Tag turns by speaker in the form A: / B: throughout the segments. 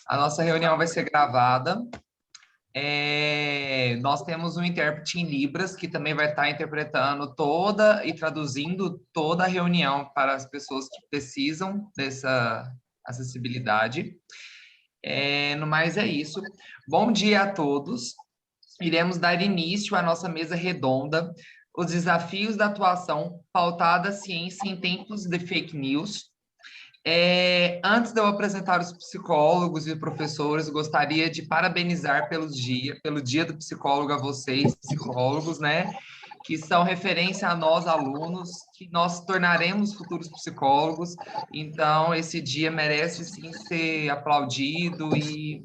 A: A nossa reunião vai ser gravada. Nós temos um intérprete em Libras que também vai estar interpretando toda e traduzindo toda a reunião para as pessoas que precisam dessa acessibilidade. No mais é isso. Bom dia a todos. Iremos dar início à nossa mesa redonda, os desafios da atuação pautada à ciência em tempos de fake news. Antes de eu apresentar os psicólogos e professores, gostaria de parabenizar pelo dia do psicólogo a vocês, psicólogos, né? Que são referência a nós, alunos, que nós tornaremos futuros psicólogos. Então, esse dia merece, sim, ser aplaudido e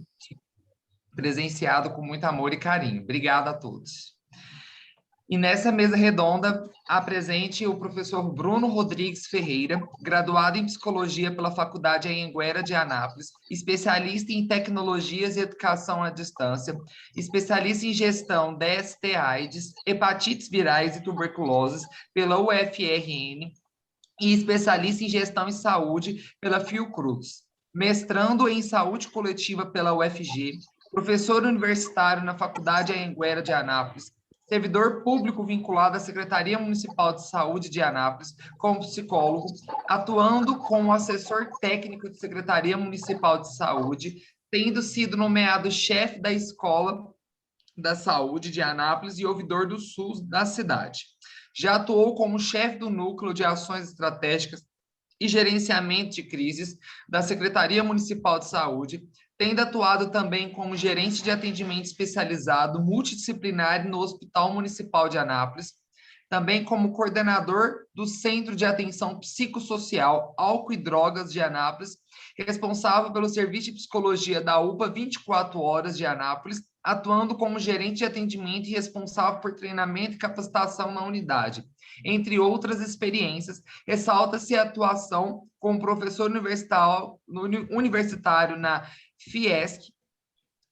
A: presenciado com muito amor e carinho. Obrigado a todos. E nessa mesa redonda, apresente o professor Bruno Rodrigues Ferreira, graduado em Psicologia pela Faculdade Anhanguera de Anápolis, especialista em Tecnologias e Educação à Distância, especialista em Gestão DST-AIDS, Hepatites Virais e Tuberculoses pela UFRN e especialista em Gestão em Saúde pela Fiocruz, mestrando em Saúde Coletiva pela UFG, professor universitário na Faculdade Anhanguera de Anápolis, servidor público vinculado à Secretaria Municipal de Saúde de Anápolis, como psicólogo, atuando como assessor técnico de Secretaria Municipal de Saúde, tendo sido nomeado chefe da Escola da Saúde de Anápolis e ouvidor do SUS da cidade. Já atuou como chefe do Núcleo de Ações Estratégicas e Gerenciamento de Crises da Secretaria Municipal de Saúde, tendo atuado também como gerente de atendimento especializado multidisciplinar no Hospital Municipal de Anápolis, também como coordenador do Centro de Atenção Psicossocial Álcool e Drogas de Anápolis, responsável pelo serviço de psicologia da UPA 24 horas de Anápolis, atuando como gerente de atendimento e responsável por treinamento e capacitação na unidade. Entre outras experiências, ressalta-se a atuação como professor universitário na Fiesc,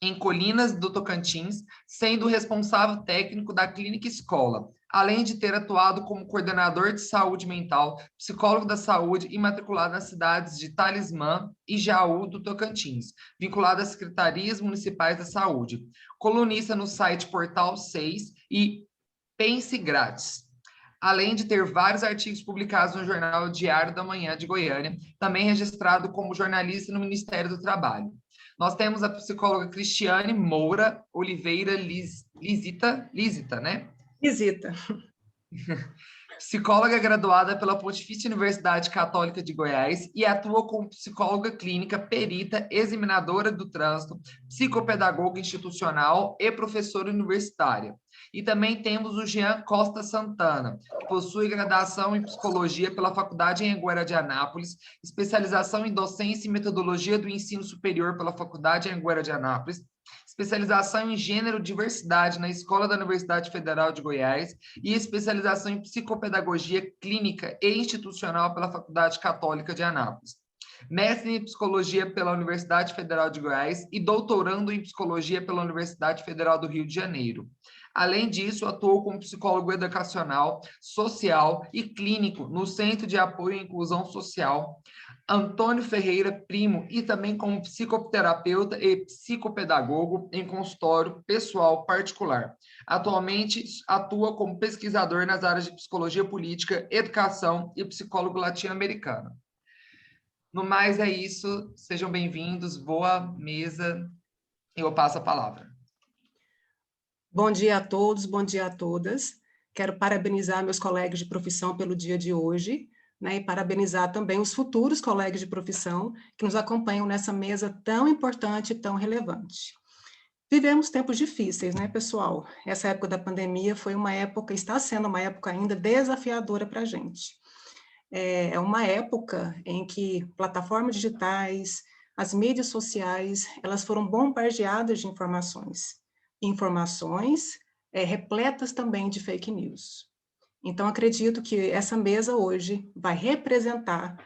A: em Colinas do Tocantins, sendo responsável técnico da Clínica Escola, além de ter atuado como coordenador de saúde mental, psicólogo da saúde e matriculado nas cidades de Talismã e Jaú do Tocantins, vinculado às secretarias municipais da saúde, colunista no site Portal 6 e Pense Grátis, além de ter vários artigos publicados no Jornal Diário da Manhã de Goiânia, também registrado como jornalista no Ministério do Trabalho. Nós temos a psicóloga Cristiane Moura Oliveira Lisita, né?
B: Lisita.
A: Psicóloga graduada pela Pontifícia Universidade Católica de Goiás e atua como psicóloga clínica, perita, examinadora do trânsito, psicopedagoga institucional e professora universitária. E também temos o Jean Costa Santana, que possui graduação em psicologia pela Faculdade Anhanguera de Anápolis, especialização em docência e metodologia do ensino superior pela Faculdade Anhanguera de Anápolis, especialização em gênero e diversidade na Escola da Universidade Federal de Goiás e especialização em psicopedagogia clínica e institucional pela Faculdade Católica de Anápolis. Mestre em psicologia pela Universidade Federal de Goiás e doutorando em psicologia pela Universidade Federal do Rio de Janeiro. Além disso, atuou como psicólogo educacional, social e clínico no Centro de Apoio à Inclusão Social Antônio Ferreira Primo e também como psicoterapeuta e psicopedagogo em consultório pessoal particular. Atualmente atua como pesquisador nas áreas de psicologia política, educação e psicólogo latino-americano. No mais é isso, sejam bem-vindos, boa mesa, eu passo a palavra.
B: Bom dia a todos, bom dia a todas. Quero parabenizar meus colegas de profissão pelo dia de hoje, né, e parabenizar também os futuros colegas de profissão que nos acompanham nessa mesa tão importante e tão relevante. Vivemos tempos difíceis, né, pessoal? Essa época da pandemia foi uma época, está sendo uma época ainda desafiadora para a gente. É uma época em que plataformas digitais, as mídias sociais, elas foram bombardeadas de informações repletas também de fake news. Então, acredito que essa mesa hoje vai representar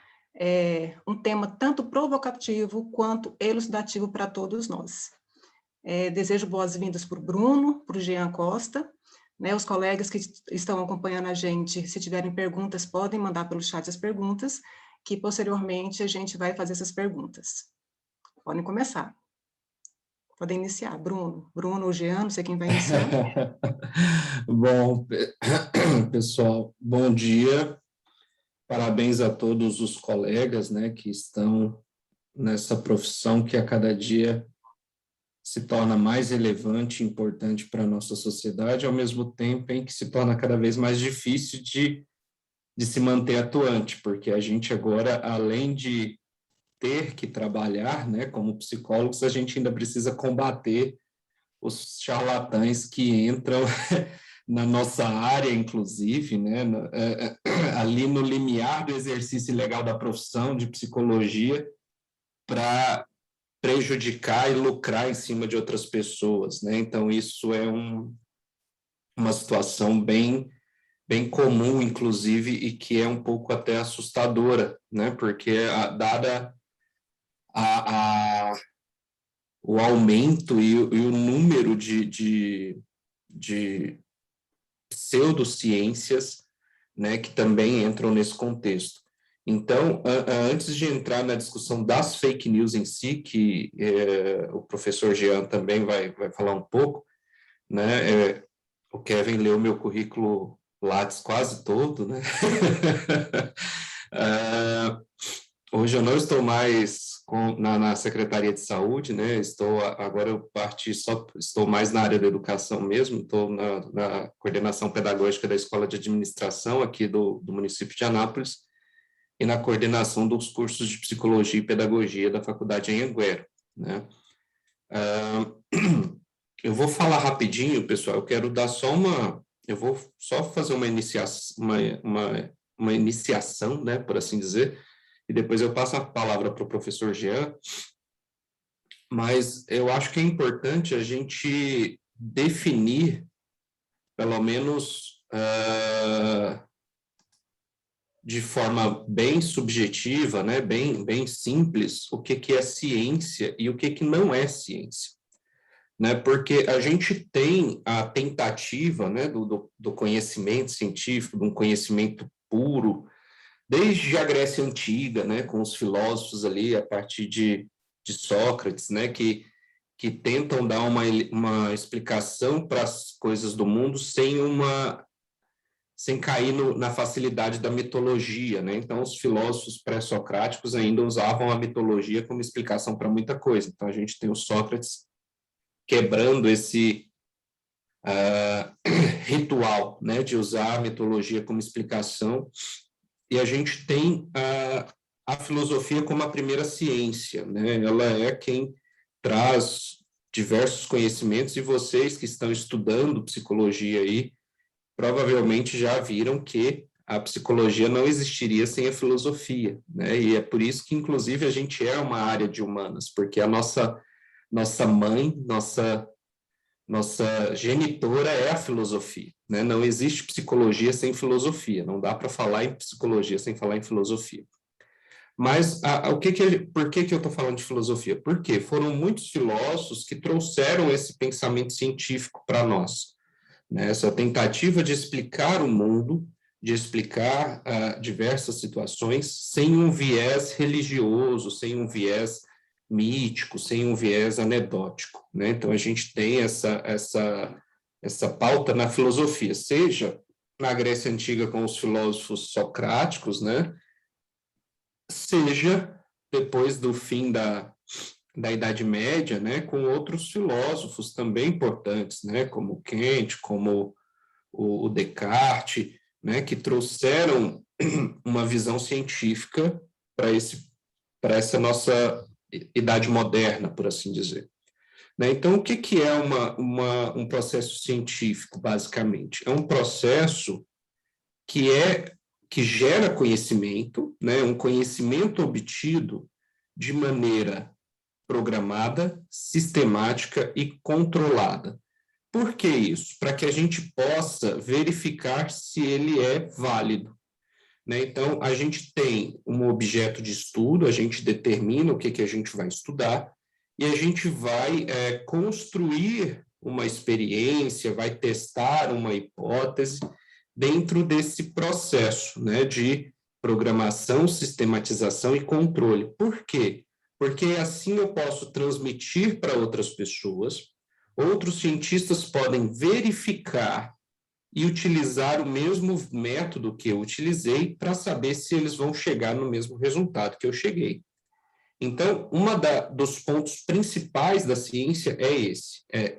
B: um tema tanto provocativo quanto elucidativo para todos nós. Desejo boas-vindas para o Bruno, para o Jean Costa, né, os colegas que estão acompanhando a gente, se tiverem perguntas, podem mandar pelo chat as perguntas, que posteriormente a gente vai fazer essas perguntas. Podem começar. Podem iniciar. Bruno ou Jean, não sei quem vai iniciar.
C: Bom, pessoal, bom dia. Parabéns a todos os colegas, né, que estão nessa profissão que a cada dia se torna mais relevante e importante para a nossa sociedade, ao mesmo tempo em que se torna cada vez mais difícil de se manter atuante, porque a gente agora, além de ter que trabalhar, né, como psicólogos, a gente ainda precisa combater os charlatães que entram na nossa área, inclusive, né, ali no limiar do exercício legal da profissão de psicologia, para prejudicar e lucrar em cima de outras pessoas, né? Então, isso é uma situação bem comum, inclusive, e que é um pouco até assustadora, né? Porque, dada o aumento e o número de pseudociências, né, que também entram nesse contexto. Então, antes de entrar na discussão das fake news em si, que o professor Jean também vai falar um pouco, né, o Kevin leu meu currículo Lattes quase todo, né? Hoje eu não estou mais na Secretaria de Saúde, né? Agora eu estou mais na área da educação mesmo, estou na coordenação pedagógica da Escola de Administração aqui do município de Anápolis e na coordenação dos cursos de Psicologia e Pedagogia da Faculdade Anhanguera, né? Eu vou falar rapidinho, pessoal, eu vou só fazer uma iniciação, né, por assim dizer, e depois eu passo a palavra para o professor Jean, mas eu acho que é importante a gente definir, pelo menos de forma bem subjetiva, né, bem simples, o que é ciência e o que não é ciência. Né, porque a gente tem a tentativa, né, do conhecimento científico, de um conhecimento puro, desde a Grécia Antiga, né, com os filósofos ali, a partir de Sócrates, né, que tentam dar uma explicação para as coisas do mundo sem cair na facilidade da mitologia, né? Então, os filósofos pré-socráticos ainda usavam a mitologia como explicação para muita coisa. Então, a gente tem o Sócrates quebrando esse ritual, né, de usar a mitologia como explicação, e a gente tem a filosofia como a primeira ciência, né? Ela é quem traz diversos conhecimentos, e vocês que estão estudando psicologia aí, provavelmente já viram que a psicologia não existiria sem a filosofia, né? E é por isso que, inclusive, a gente é uma área de humanas, porque a nossa mãe, nossa genitora é a filosofia, né? Não existe psicologia sem filosofia, não dá para falar em psicologia sem falar em filosofia. Mas por que eu estou falando de filosofia? Porque foram muitos filósofos que trouxeram esse pensamento científico para nós, né? Essa tentativa de explicar o mundo, de explicar diversas situações sem um viés religioso, sem um viés mítico, sem um viés anedótico, né? Então, a gente tem essa pauta na filosofia, seja na Grécia Antiga com os filósofos socráticos, né? Seja depois do fim da Idade Média, né? Com outros filósofos também importantes, né? Como Kant, como o Descartes, né? Que trouxeram uma visão científica para essa nossa idade moderna, por assim dizer. Né? Então, o que é um processo científico, basicamente? É um processo que gera conhecimento, né? Um conhecimento obtido de maneira programada, sistemática e controlada. Por que isso? Para que a gente possa verificar se ele é válido. Né? Então, a gente tem um objeto de estudo, a gente determina o que a gente vai estudar, e a gente vai construir uma experiência, vai testar uma hipótese dentro desse processo, né, de programação, sistematização e controle. Por quê? porque assim eu posso transmitir para outras pessoas, outros cientistas podem verificar e utilizar o mesmo método que eu utilizei para saber se eles vão chegar no mesmo resultado que eu cheguei. Então, dos pontos principais da ciência é esse, é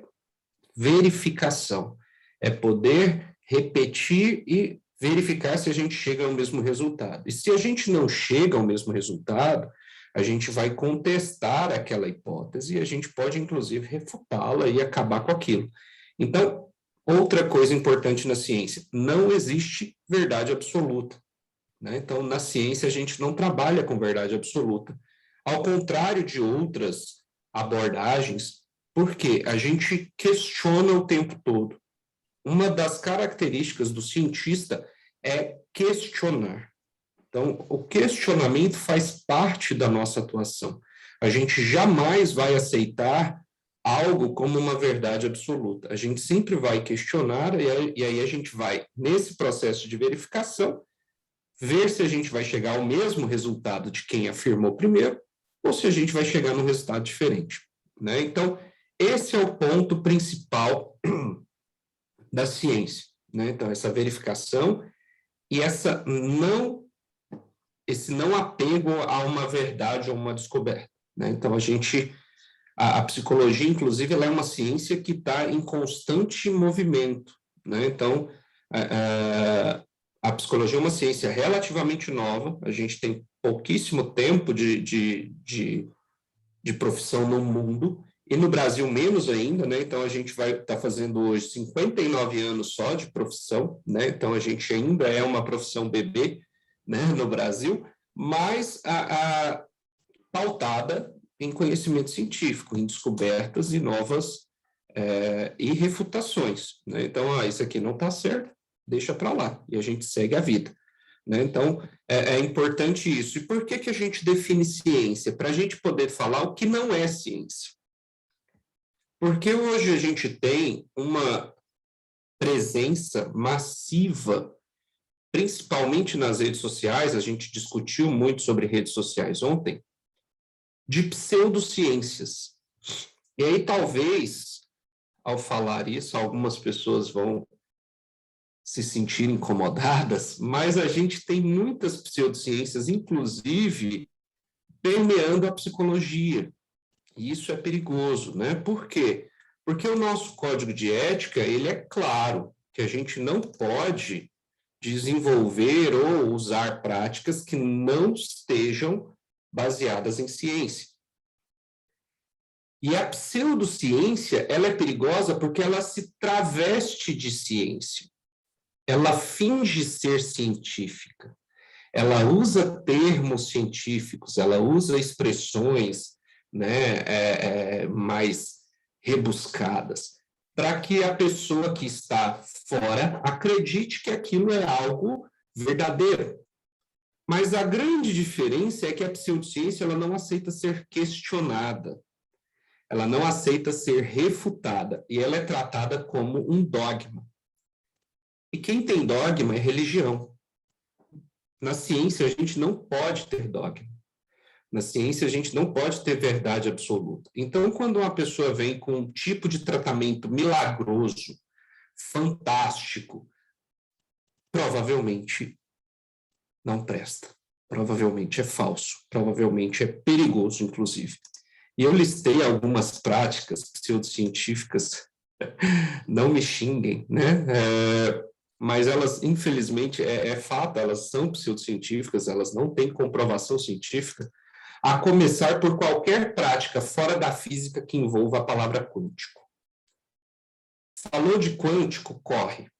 C: verificação, é poder repetir e verificar se a gente chega ao mesmo resultado. E se a gente não chega ao mesmo resultado, a gente vai contestar aquela hipótese e a gente pode, inclusive, refutá-la e acabar com aquilo. Então, outra coisa importante na ciência, não existe verdade absoluta, né? Então, na ciência, a gente não trabalha com verdade absoluta. Ao contrário de outras abordagens, porque a gente questiona o tempo todo. Uma das características do cientista é questionar. Então, o questionamento faz parte da nossa atuação. A gente jamais vai aceitar algo como uma verdade absoluta. A gente sempre vai questionar e aí a gente vai, nesse processo de verificação, ver se a gente vai chegar ao mesmo resultado de quem afirmou primeiro ou se a gente vai chegar num resultado diferente, né? Então, esse é o ponto principal da ciência, né? Então, essa verificação e esse não apego a uma verdade ou uma descoberta, né? Então, a psicologia, inclusive, ela é uma ciência que está em constante movimento, né? Então, a psicologia é uma ciência relativamente nova, a gente tem pouquíssimo tempo de profissão no mundo, e no Brasil menos ainda, né? Então, a gente vai estar fazendo hoje 59 anos só de profissão, né? Então, a gente ainda é uma profissão bebê, né, no Brasil, mas pautada em conhecimento científico, em descobertas e novas e refutações, né? Então, isso aqui não está certo, deixa para lá, e a gente segue a vida, né? Então, é importante isso. E por que a gente define ciência? Para a gente poder falar o que não é ciência. Porque hoje a gente tem uma presença massiva, principalmente nas redes sociais, a gente discutiu muito sobre redes sociais ontem, de pseudociências. E aí, talvez, ao falar isso, algumas pessoas vão se sentir incomodadas, mas a gente tem muitas pseudociências, inclusive, permeando a psicologia. E isso é perigoso, né? Por quê? Porque o nosso código de ética, ele é claro, que a gente não pode desenvolver ou usar práticas que não estejam baseadas em ciência. E a pseudociência, ela é perigosa porque ela se traveste de ciência. Ela finge ser científica. Ela usa termos científicos, ela usa expressões, né, mais rebuscadas, para que a pessoa que está fora acredite que aquilo é algo verdadeiro. Mas a grande diferença é que a pseudociência ela não aceita ser questionada, ela não aceita ser refutada, e ela é tratada como um dogma. E quem tem dogma é religião. Na ciência, a gente não pode ter dogma. Na ciência, a gente não pode ter verdade absoluta. Então, quando uma pessoa vem com um tipo de tratamento milagroso, fantástico, provavelmente não presta. Provavelmente é falso. Provavelmente é perigoso, inclusive. E eu listei algumas práticas pseudocientíficas, não me xinguem, né? Mas elas, infelizmente, é fato, elas são pseudocientíficas, elas não têm comprovação científica, a começar por qualquer prática fora da física que envolva a palavra quântico. Falou de quântico, corre,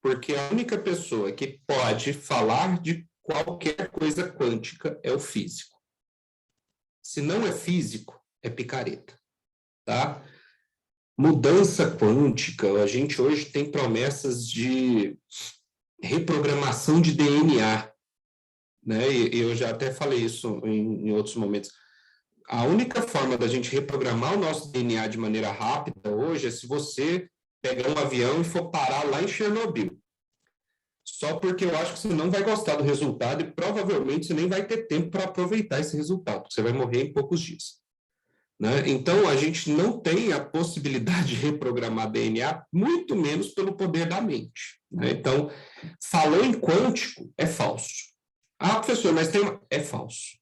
C: porque a única pessoa que pode falar de qualquer coisa quântica é o físico. Se não é físico, é picareta, tá? Mudança quântica, a gente hoje tem promessas de reprogramação de DNA, né? E eu já até falei isso em outros momentos. A única forma da gente reprogramar o nosso DNA de maneira rápida hoje é se você pegar um avião e for parar lá em Chernobyl. só porque eu acho que você não vai gostar do resultado e provavelmente você nem vai ter tempo para aproveitar esse resultado, você vai morrer em poucos dias. Né? Então, a gente não tem a possibilidade de reprogramar DNA, muito menos pelo poder da mente. Né? Então, falou em quântico, é falso. Ah, professor, mas tem... É falso.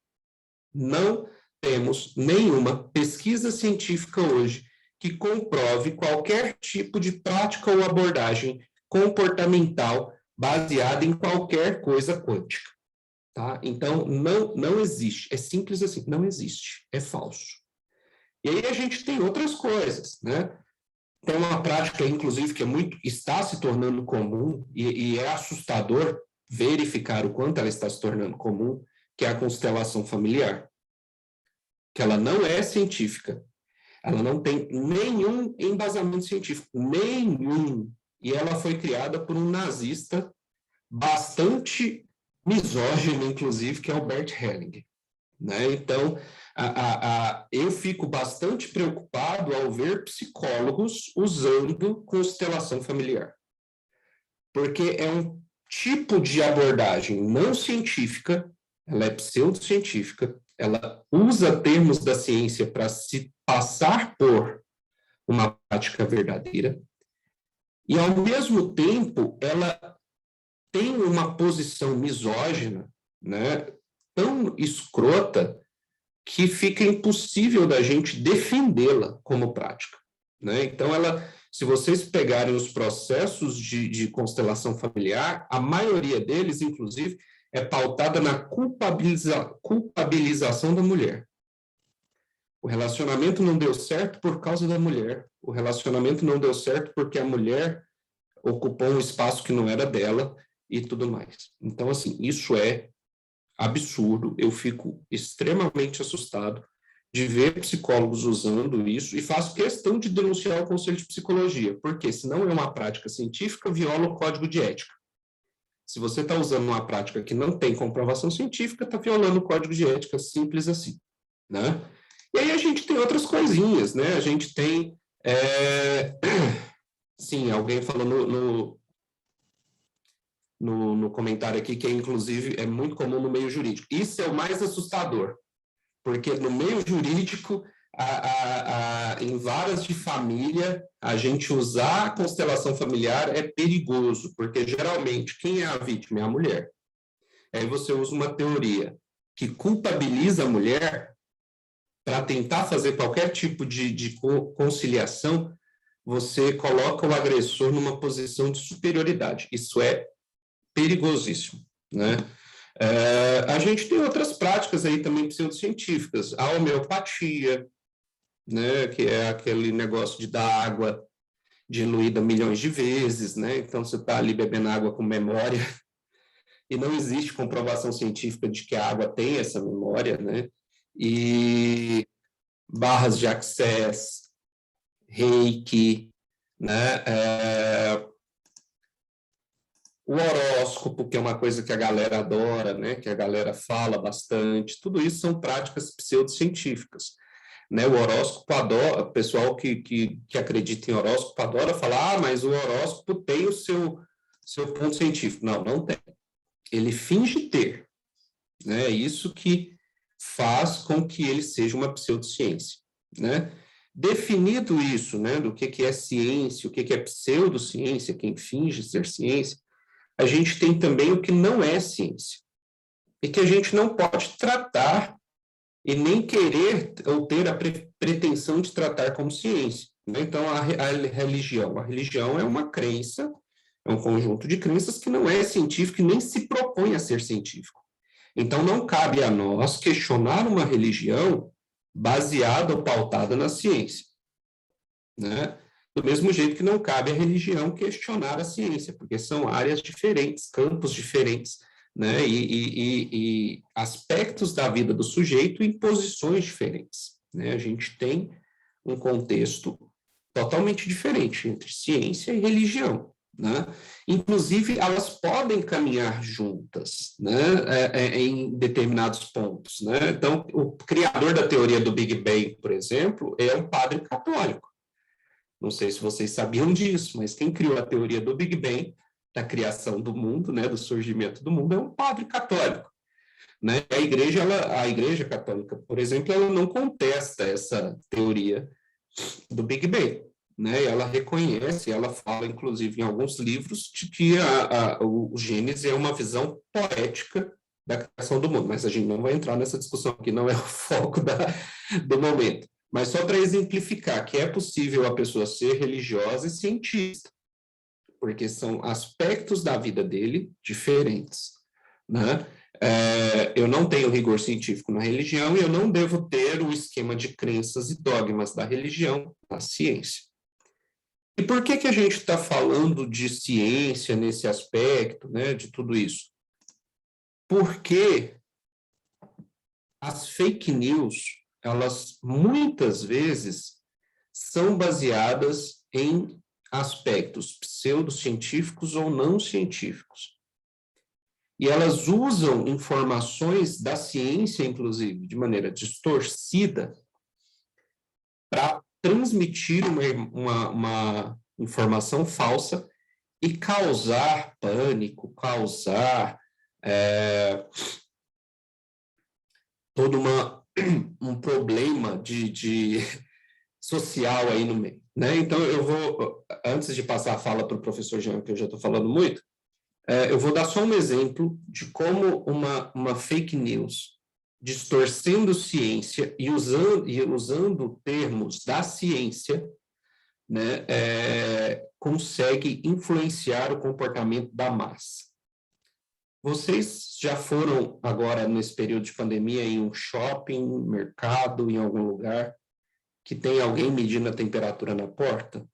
C: Não temos nenhuma pesquisa científica hoje que comprove qualquer tipo de prática ou abordagem comportamental baseada em qualquer coisa quântica. Tá? Então, não existe. É simples assim, não existe. É falso. E aí a gente tem outras coisas, né? Tem uma prática, inclusive, que está se tornando comum, e é assustador verificar o quanto ela está se tornando comum, que é a constelação familiar. Que ela não é científica, ela não tem nenhum embasamento científico, nenhum. E ela foi criada por um nazista bastante misógino, inclusive, que é o Bert Hellinger. Né? Então, eu fico bastante preocupado ao ver psicólogos usando constelação familiar. Porque é um tipo de abordagem não científica, ela é pseudocientífica, ela usa termos da ciência para se passar por uma prática verdadeira, e, ao mesmo tempo, ela tem uma posição misógina, né, tão escrota, que fica impossível da gente defendê-la como prática. Né? Então, se vocês pegarem os processos de constelação familiar, a maioria deles, inclusive, é pautada na culpabilização da mulher. O relacionamento não deu certo por causa da mulher. O relacionamento não deu certo porque a mulher ocupou um espaço que não era dela e tudo mais. Então, assim, isso é absurdo. Eu fico extremamente assustado de ver psicólogos usando isso e faço questão de denunciar o Conselho de Psicologia, porque se não é uma prática científica, viola o Código de Ética. Se você está usando uma prática que não tem comprovação científica, está violando o Código de Ética, simples assim. Né? E aí a gente tem outras coisinhas, né? A gente tem... Sim, alguém falou no comentário aqui, que inclusive é muito comum no meio jurídico. Isso é o mais assustador, porque no meio jurídico, em varas de família, a gente usar a constelação familiar é perigoso, porque geralmente quem é a vítima é a mulher. Aí você usa uma teoria que culpabiliza a mulher para tentar fazer qualquer tipo de conciliação, você coloca o agressor numa posição de superioridade. Isso é perigosíssimo, né? A gente tem outras práticas aí também pseudocientíficas, a homeopatia, né, que é aquele negócio de dar água diluída milhões de vezes, né? Então você está ali bebendo água com memória e não existe comprovação científica de que a água tem essa memória, né? E barras de access, reiki, né? O horóscopo, que é uma coisa que a galera adora, né? Que a galera fala bastante, tudo isso são práticas pseudocientíficas. Né? O horóscopo adora, o pessoal que acredita em horóscopo adora falar, mas o horóscopo tem o seu ponto científico. Não, não tem. Ele finge ter. Né? É isso que faz com que ele seja uma pseudociência. Né? Definido isso, né, do que é ciência, o que é pseudociência, quem finge ser ciência, a gente tem também o que não é ciência, e que a gente não pode tratar e nem querer ou ter a pretensão de tratar como ciência. Né? Então, a religião é uma crença, é um conjunto de crenças que não é científico e nem se propõe a ser científico. Então, não cabe a nós questionar uma religião baseada ou pautada na ciência. Né? Do mesmo jeito que não cabe à religião questionar a ciência, porque são áreas diferentes, campos diferentes, né? E aspectos da vida do sujeito em posições diferentes. Né? A gente tem um contexto totalmente diferente entre ciência e religião. Né? Inclusive, elas podem caminhar juntas, né? Em determinados pontos. Né? Então, o criador da teoria do Big Bang, por exemplo, é um padre católico. Não sei se vocês sabiam disso, mas quem criou a teoria do Big Bang da criação do mundo, né, do surgimento do mundo, é um padre católico. Né? A Igreja Católica, por exemplo, ela não contesta essa teoria do Big Bang. Né? Ela reconhece, ela fala, inclusive, em alguns livros, de que o Gênesis é uma visão poética da criação do mundo, mas a gente não vai entrar nessa discussão aqui, não é o foco do momento. Mas só para exemplificar que é possível a pessoa ser religiosa e cientista, porque são aspectos da vida dele diferentes. Né? Eu não tenho rigor científico na religião e eu não devo ter o esquema de crenças e dogmas da religião na ciência. E por que a gente está falando de ciência nesse aspecto, né, de tudo isso? Porque as fake news, elas muitas vezes são baseadas em aspectos pseudocientíficos ou não científicos. E elas usam informações da ciência, inclusive, de maneira distorcida, para transmitir uma informação falsa e causar pânico, causar todo um problema de social aí no meio. Né? Então, eu vou, antes de passar a fala para o professor Jean, que eu já estou falando muito, eu vou dar só um exemplo de como uma fake news, distorcendo ciência e usando termos da ciência, né, consegue influenciar o comportamento da massa. Vocês já foram agora, nesse período de pandemia, em um shopping, mercado, em algum lugar, que tem alguém medindo a temperatura na porta?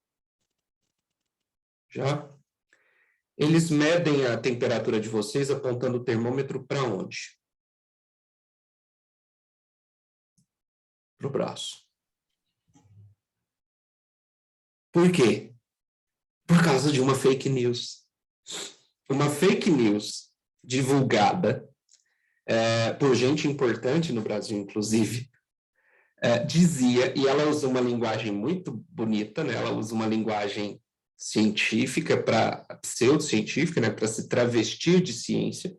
C: Já? Eles medem a temperatura de vocês apontando o termômetro para onde? Para o braço. Por quê? Por causa de uma fake news. Uma fake news divulgada por gente importante no Brasil, inclusive, dizia, e ela usa uma linguagem muito bonita, né? Ela usa uma linguagem científica, pseudocientífica, né? Para se travestir de ciência,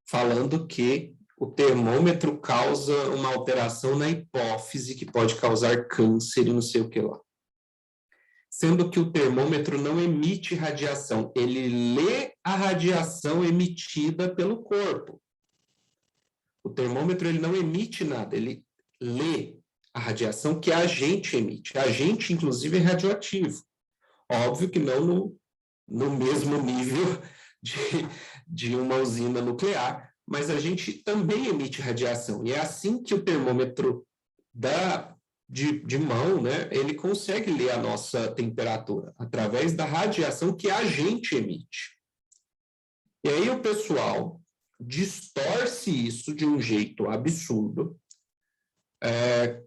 C: falando que o termômetro causa uma alteração na hipófise que pode causar câncer e não sei o que lá. Sendo que o termômetro não emite radiação, ele lê a radiação emitida pelo corpo. O termômetro ele não emite nada, ele lê a radiação que a gente emite. A gente, inclusive, é radioativo. Óbvio que não no mesmo nível de uma usina nuclear, mas a gente também emite radiação. E é assim que o termômetro de mão, né, ele consegue ler a nossa temperatura, através da radiação que a gente emite. E aí o pessoal distorce isso de um jeito absurdo.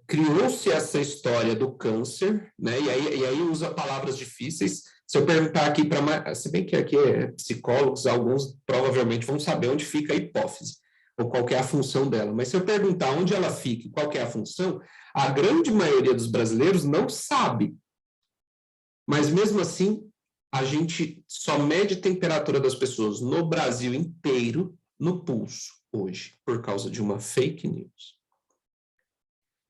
C: Criou-se essa história do câncer, né, e aí usa palavras difíceis. Se eu perguntar aqui para... Se bem que aqui psicólogos, alguns provavelmente vão saber onde fica a hipófise, ou qual é a função dela. Mas se eu perguntar onde ela fica e qual é a função, a grande maioria dos brasileiros não sabe. Mas, mesmo assim, a gente só mede a temperatura das pessoas no Brasil inteiro no pulso, hoje, por causa de uma fake news.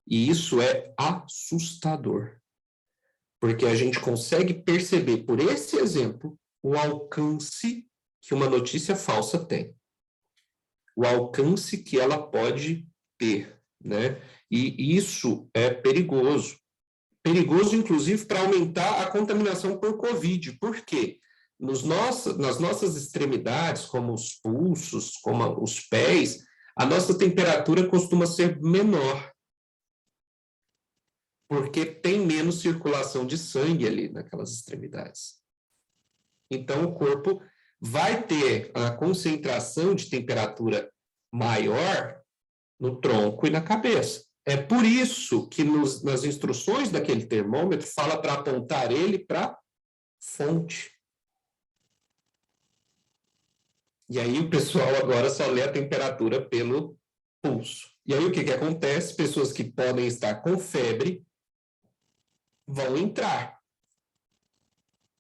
C: E isso é assustador, porque a gente consegue perceber, por esse exemplo, o alcance que uma notícia falsa tem. O alcance que ela pode ter, né? E isso é perigoso. Perigoso, inclusive, para aumentar a contaminação por Covid. Por quê? Nas nossas extremidades, como os pulsos, como os pés, a nossa temperatura costuma ser menor, porque tem menos circulação de sangue ali naquelas extremidades. Então, o corpo vai ter a concentração de temperatura maior no tronco e na cabeça. É por isso que nas instruções daquele termômetro fala para apontar ele para fonte. E aí o pessoal agora só lê a temperatura pelo pulso. E aí o que acontece? Pessoas que podem estar com febre vão entrar.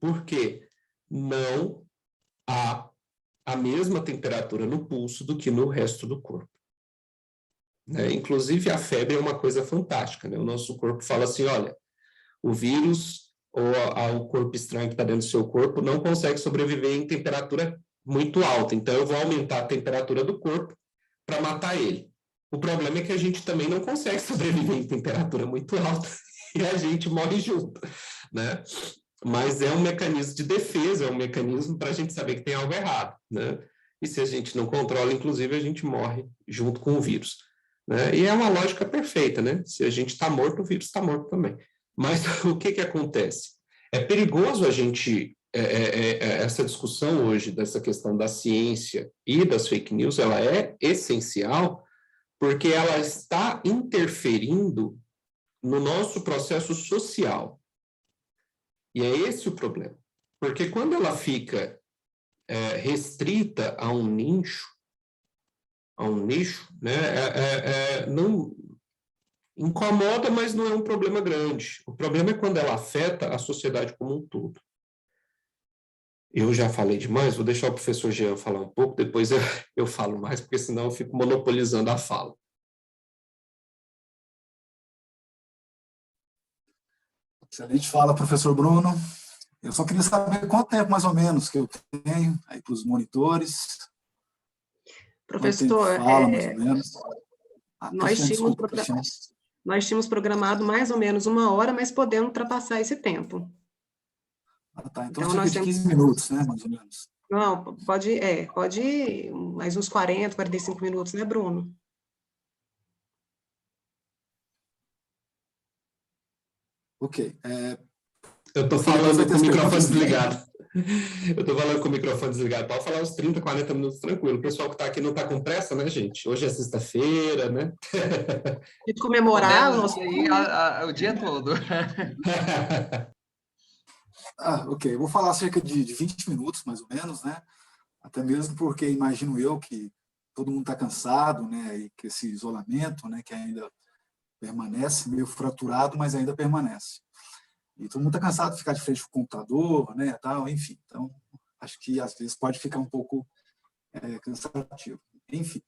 C: Por quê? Não a mesma temperatura no pulso do que no resto do corpo. Né? Inclusive, a febre é uma coisa fantástica, né? O nosso corpo fala assim, olha, o vírus ou o corpo estranho que está dentro do seu corpo não consegue sobreviver em temperatura muito alta, então eu vou aumentar a temperatura do corpo para matar ele. O problema é que a gente também não consegue sobreviver em temperatura muito alta e a gente morre junto, né? Mas é um mecanismo de defesa, é um mecanismo para a gente saber que tem algo errado, né? E se a gente não controla, inclusive, a gente morre junto com o vírus, né? E é uma lógica perfeita, né? Se a gente está morto, o vírus está morto também. Mas o que acontece? É perigoso a gente... essa discussão hoje, dessa questão da ciência e das fake news, ela é essencial porque ela está interferindo no nosso processo social. E é esse o problema. Porque quando ela fica restrita a um nicho, né, não incomoda, mas não é um problema grande. O problema é quando ela afeta a sociedade como um todo. Eu já falei demais, vou deixar o professor Jean falar um pouco, depois eu falo mais, porque senão eu fico monopolizando a fala.
D: Excelente fala, professor Bruno. Eu só queria saber quanto tempo, mais ou menos, que eu tenho aí para os monitores.
B: Professor,
D: fala, mais ou menos.
B: Nós tínhamos programado mais ou menos 1 hora, mas podemos ultrapassar esse tempo.
D: Tá, então cerca de 15 minutos, né, mais ou menos.
B: Não, pode ir mais uns 40, 45 minutos, né, Bruno?
D: Ok.
C: Eu estou falando com o microfone desligado. Eu estou falando com o microfone desligado. Pode falar uns 30, 40 minutos tranquilo. O pessoal que está aqui não está com pressa, né, gente? Hoje é sexta-feira, né?
B: De comemorar o nosso...
A: o dia todo.
D: Ok, eu vou falar cerca de 20 minutos, mais ou menos, né? Até mesmo porque imagino eu que todo mundo está cansado, né? E que esse isolamento, né, que ainda permanece, meio fraturado, mas ainda permanece. E todo mundo está cansado de ficar de frente ao computador, né, tal, enfim. Então, acho que às vezes pode ficar um pouco cansativo. Enfim.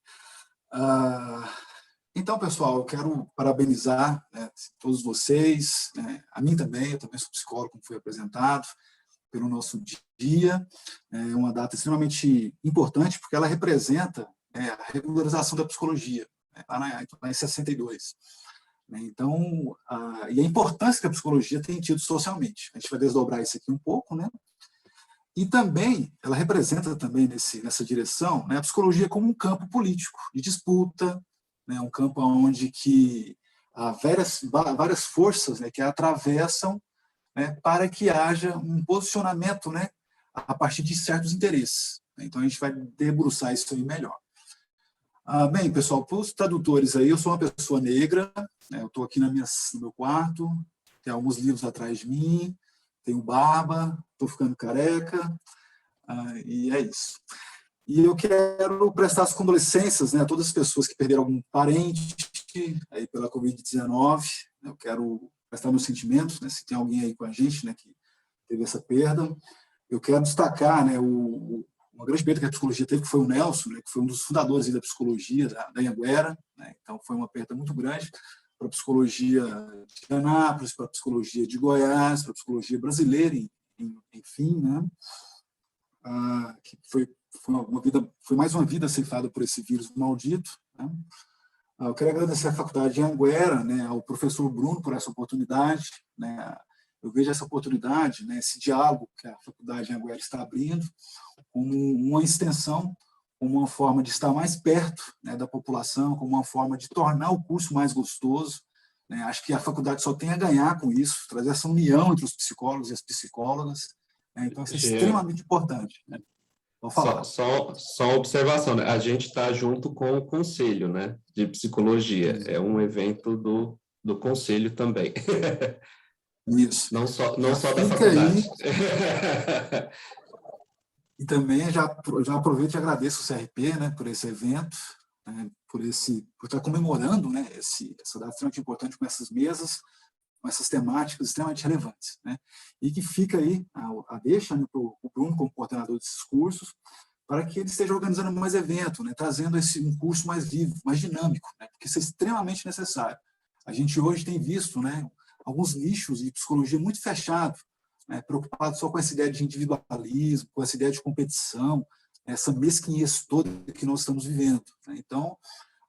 D: Então, pessoal, eu quero parabenizar, né, todos vocês, né, a mim também, eu também sou psicólogo, como foi apresentado, pelo nosso dia. É uma data extremamente importante, porque ela representa a regularização da psicologia, né, lá em 62. Então, e a importância que a psicologia tem tido socialmente. A gente vai desdobrar isso aqui um pouco, né? E também, ela representa também nessa direção, né, a psicologia como um campo político, de disputa, né, um campo onde que há várias forças, né, que atravessam, né, para que haja um posicionamento, né, a partir de certos interesses. Então, a gente vai debruçar isso aí melhor. Bem, pessoal, para os tradutores aí, eu sou uma pessoa negra, né, eu estou aqui no meu quarto, tem alguns livros atrás de mim, tenho barba, estou ficando careca, e é isso. E eu quero prestar as condolências, né, a todas as pessoas que perderam algum parente aí pela Covid-19. Eu quero prestar meus sentimentos, né, se tem alguém aí com a gente, né, que teve essa perda. Eu quero destacar, né, uma grande perda que a psicologia teve, que foi o Nelson, né, que foi um dos fundadores da psicologia da Anhanguera, né, então foi uma perda muito grande para a psicologia de Anápolis, para a psicologia de Goiás, para a psicologia brasileira, enfim, né, que foi mais uma vida ceifada por esse vírus maldito, né. Eu quero agradecer à Faculdade de Anhanguera, né, ao professor Bruno por essa oportunidade, né. Eu vejo essa oportunidade, né, esse diálogo que a Faculdade de Anhanguera está abrindo, como uma extensão, como uma forma de estar mais perto, né, da população, como uma forma de tornar o curso mais gostoso, né. Acho que a faculdade só tem a ganhar com isso, trazer essa união entre os psicólogos e as psicólogas, né. Então, isso é extremamente importante, né. Vou falar.
C: Só uma observação, né? A gente está junto com o Conselho, né, de Psicologia, é um evento do Conselho também.
D: Isso.
C: Não só da faculdade.
D: E também já aproveito e agradeço o CRP, né, por esse evento, né, por estar comemorando, né, essa data extremamente importante com essas mesas, com essas temáticas extremamente relevantes, né? E que fica aí a deixa, né, para o Bruno, como coordenador desses cursos, para que ele esteja organizando mais eventos, né, trazendo um curso mais vivo, mais dinâmico, né, porque isso é extremamente necessário. A gente hoje tem visto, né, alguns nichos de psicologia muito fechados, né, preocupados só com essa ideia de individualismo, com essa ideia de competição, essa mesquinhez toda que nós estamos vivendo, né? Então,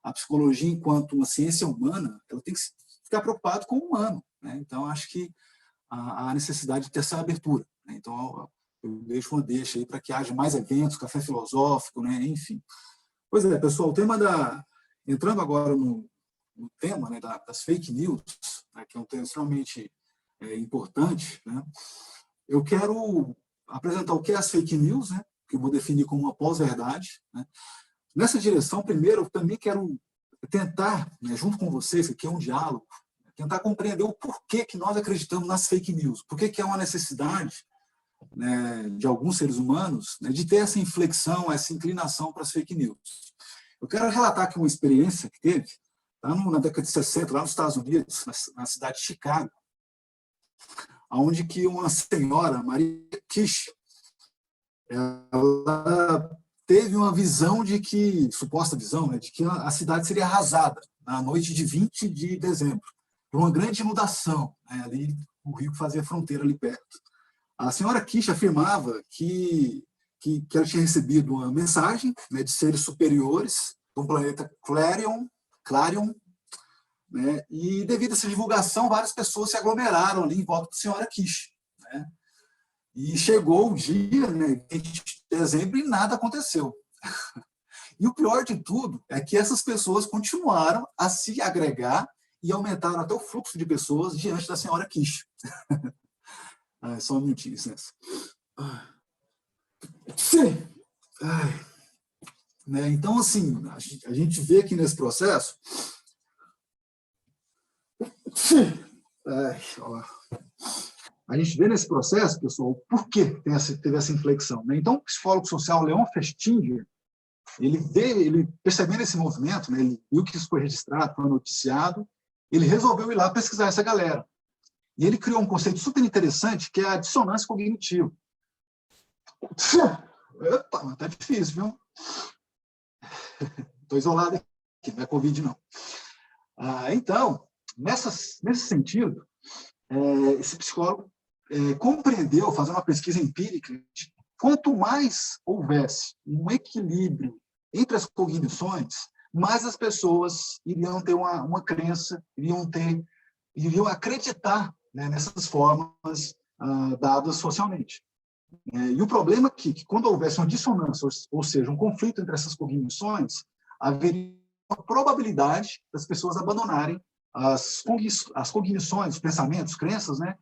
D: a psicologia, enquanto uma ciência humana, ela tem que ficar preocupada com o humano, né? Então, acho que há necessidade de ter essa abertura, né? Então, eu deixo uma deixa aí para que haja mais eventos, café filosófico, né? Enfim. Pois é, pessoal, o tema entrando agora no tema, né, das fake news, né, que é um tema extremamente importante, né? Eu quero apresentar o que é as fake news, né, que eu vou definir como uma pós-verdade, né? Nessa direção, primeiro, eu também quero tentar, né, junto com vocês, que é um diálogo, tentar compreender o porquê que nós acreditamos nas fake news, por que é uma necessidade, né, de alguns seres humanos, né, de ter essa inflexão, essa inclinação para as fake news. Eu quero relatar aqui uma experiência que teve na década de 60, lá nos Estados Unidos, na cidade de Chicago, onde que uma senhora, Maria Kish, ela teve uma visão suposta visão, né, de que a cidade seria arrasada na noite de 20 de dezembro, por uma grande inundação, né, ali o rio que fazia fronteira ali perto. A senhora Kish afirmava que ela tinha recebido uma mensagem, né, de seres superiores do planeta Clarion, né, e devido a essa divulgação, várias pessoas se aglomeraram ali em volta da senhora Kish, né, e chegou o dia, né, 20 de dezembro, e nada aconteceu. E o pior de tudo é que essas pessoas continuaram a se agregar e aumentaram até o fluxo de pessoas diante da senhora Kish. Só um minutinho, licença. Sim. Né, então, assim, a gente vê aqui nesse processo... A gente vê nesse processo, pessoal, por que teve essa inflexão, né? Então, o psicólogo social Leon Festinger, ele percebendo esse movimento, né, ele viu que isso foi registrado, foi noticiado, ele resolveu ir lá pesquisar essa galera. E ele criou um conceito super interessante, que é a dissonância cognitiva. Epa, tá difícil, viu? Estou isolado aqui, não é Covid, não. Então, nesse sentido, esse psicólogo compreendeu, fazendo uma pesquisa empírica, de quanto mais houvesse um equilíbrio entre as cognições, mais as pessoas iriam ter uma crença, iriam acreditar, né, nessas formas dadas socialmente. E o problema é que quando houvesse uma dissonância, ou seja, um conflito entre essas cognições, haveria uma probabilidade das pessoas abandonarem as cognições, os pensamentos, crenças, né,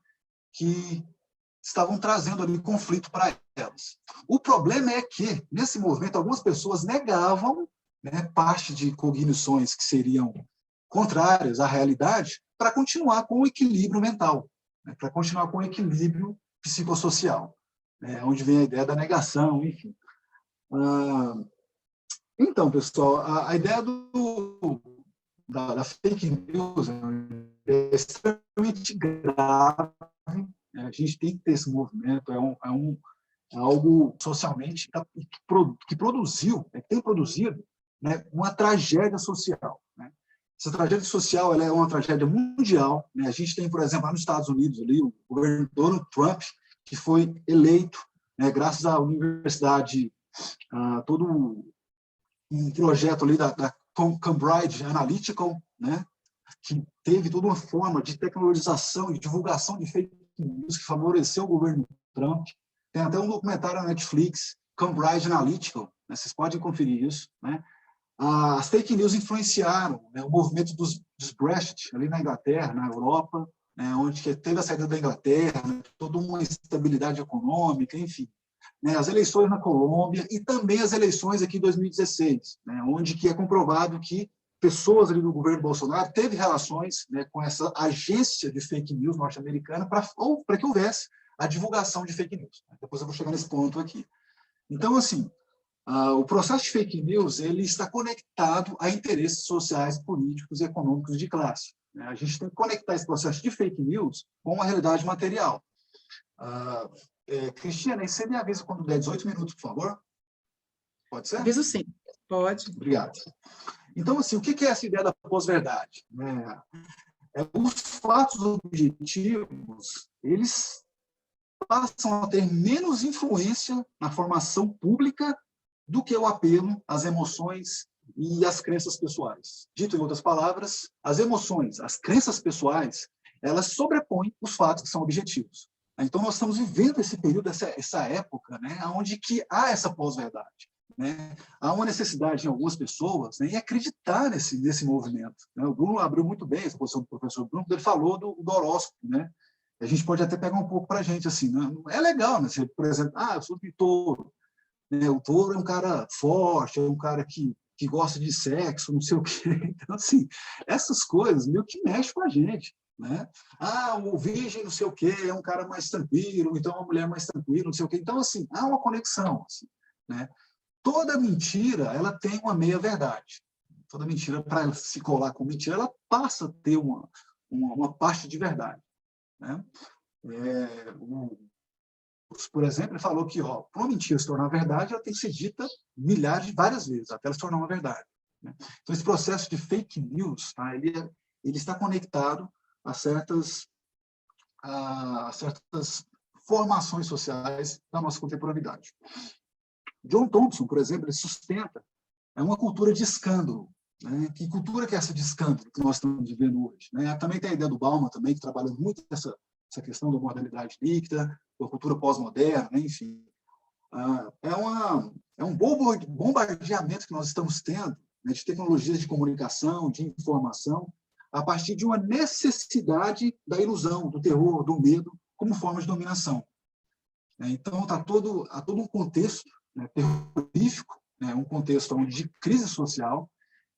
D: que estavam trazendo ali conflito para elas. O problema é que, nesse movimento, algumas pessoas negavam, né, parte de cognições que seriam contrárias à realidade para continuar com o equilíbrio mental, né, para continuar com o equilíbrio psicossocial, né, onde vem a ideia da negação, enfim. Então, pessoal, a ideia da fake news é extremamente grave. A gente tem que ter esse movimento, é algo socialmente que produziu, que tem produzido, né, uma tragédia social, né? Essa tragédia social, ela é uma tragédia mundial, né? A gente tem, por exemplo, lá nos Estados Unidos, ali, o governo Donald Trump, que foi eleito, né, graças à universidade, todo um projeto ali da Cambridge Analytica, né, que teve toda uma forma de tecnologização e divulgação de fake news que favoreceu o governo Trump. Tem até um documentário na Netflix, Cambridge Analytica, né, vocês podem conferir isso, né? As fake news influenciaram, né, o movimento dos Brexit ali na Inglaterra, na Europa, né, onde teve a saída da Inglaterra, né, toda uma instabilidade econômica, enfim. Né, as eleições na Colômbia e também as eleições aqui em 2016, né, onde que é comprovado que pessoas ali do governo Bolsonaro teve relações, né, com essa agência de fake news norte-americana para que houvesse a divulgação de fake news. Depois eu vou chegar nesse ponto aqui. Então, assim, o processo de fake news ele está conectado a interesses sociais, políticos e econômicos de classe. né? A gente tem que conectar esse processo de fake news com a realidade material. Cristina, você me avisa quando der 18 minutos, por favor? Pode ser?
B: Aviso sim, pode.
D: Obrigado. Então, assim, o que é essa ideia da pós-verdade? Os fatos objetivos, eles passam a ter menos influência na formação pública do que o apelo às emoções e às crenças pessoais. Dito em outras palavras, as emoções, as crenças pessoais, elas sobrepõem os fatos que são objetivos. Então, nós estamos vivendo esse período, essa época, né, onde que há essa pós-verdade. Né? Há uma necessidade em algumas pessoas, né, em acreditar nesse movimento. Né? O Bruno abriu muito bem essa posição do professor Bruno, quando ele falou do horóscopo. Né? A gente pode até pegar um pouco para a gente. Assim, né? É legal, né? Você, por exemplo, eu sou de touro. Né? O touro é um cara forte, é um cara que gosta de sexo, não sei o quê. Então, assim, essas coisas meio que mexem com a gente. Né? O virgem, não sei o quê, é um cara mais tranquilo, então uma mulher mais tranquila, não sei o quê. Então, assim, há uma conexão. Assim, né? Toda mentira, ela tem uma meia-verdade. Toda mentira, para ela se colar com mentira, ela passa a ter uma parte de verdade. Né? Por exemplo, ele falou que para uma mentira se tornar verdade, ela tem que ser dita várias vezes, até ela se tornar uma verdade. Né? Então, esse processo de fake news, tá, ele está conectado a certas formações sociais da nossa contemporaneidade. John Thompson, por exemplo, ele sustenta uma cultura de escândalo. Né? Que cultura que é essa de escândalo que nós estamos vivendo hoje? Né? Também tem a ideia do Bauman, também, que trabalha muito essa questão da modalidade líquida, da cultura pós-moderna, né? Enfim. É um bombardeamento que nós estamos tendo, né, de tecnologias de comunicação, de informação, a partir de uma necessidade da ilusão, do terror, do medo, como forma de dominação. Então, há todo um contexto, né, terrorífico, né, um contexto de crise social,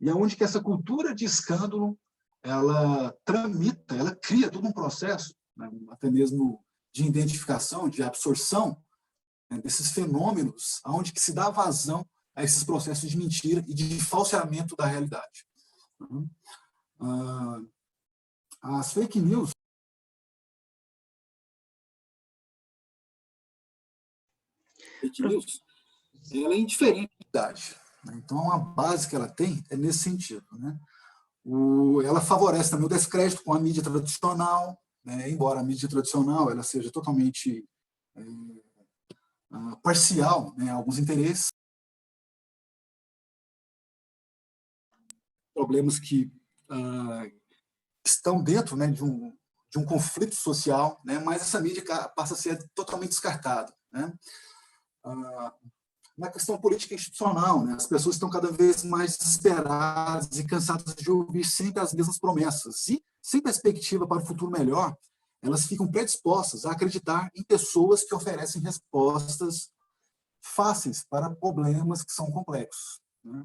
D: e onde que essa cultura de escândalo ela tramita, ela cria todo um processo, né, até mesmo de identificação, de absorção, né, desses fenômenos, onde que se dá vazão a esses processos de mentira e de falseamento da realidade. As fake news ela é indiferente da idade. Então, a base que ela tem é nesse sentido. Né? Ela favorece também o descrédito com a mídia tradicional, né? Embora a mídia tradicional ela seja totalmente parcial, né? Alguns interesses, problemas que estão dentro, né, de um conflito social, né? Mas essa mídia passa a ser totalmente descartada. Né? Na questão política institucional, né? As pessoas estão cada vez mais desesperadas e cansadas de ouvir sempre as mesmas promessas. E, sem perspectiva para o futuro melhor, elas ficam predispostas a acreditar em pessoas que oferecem respostas fáceis para problemas que são complexos. Né?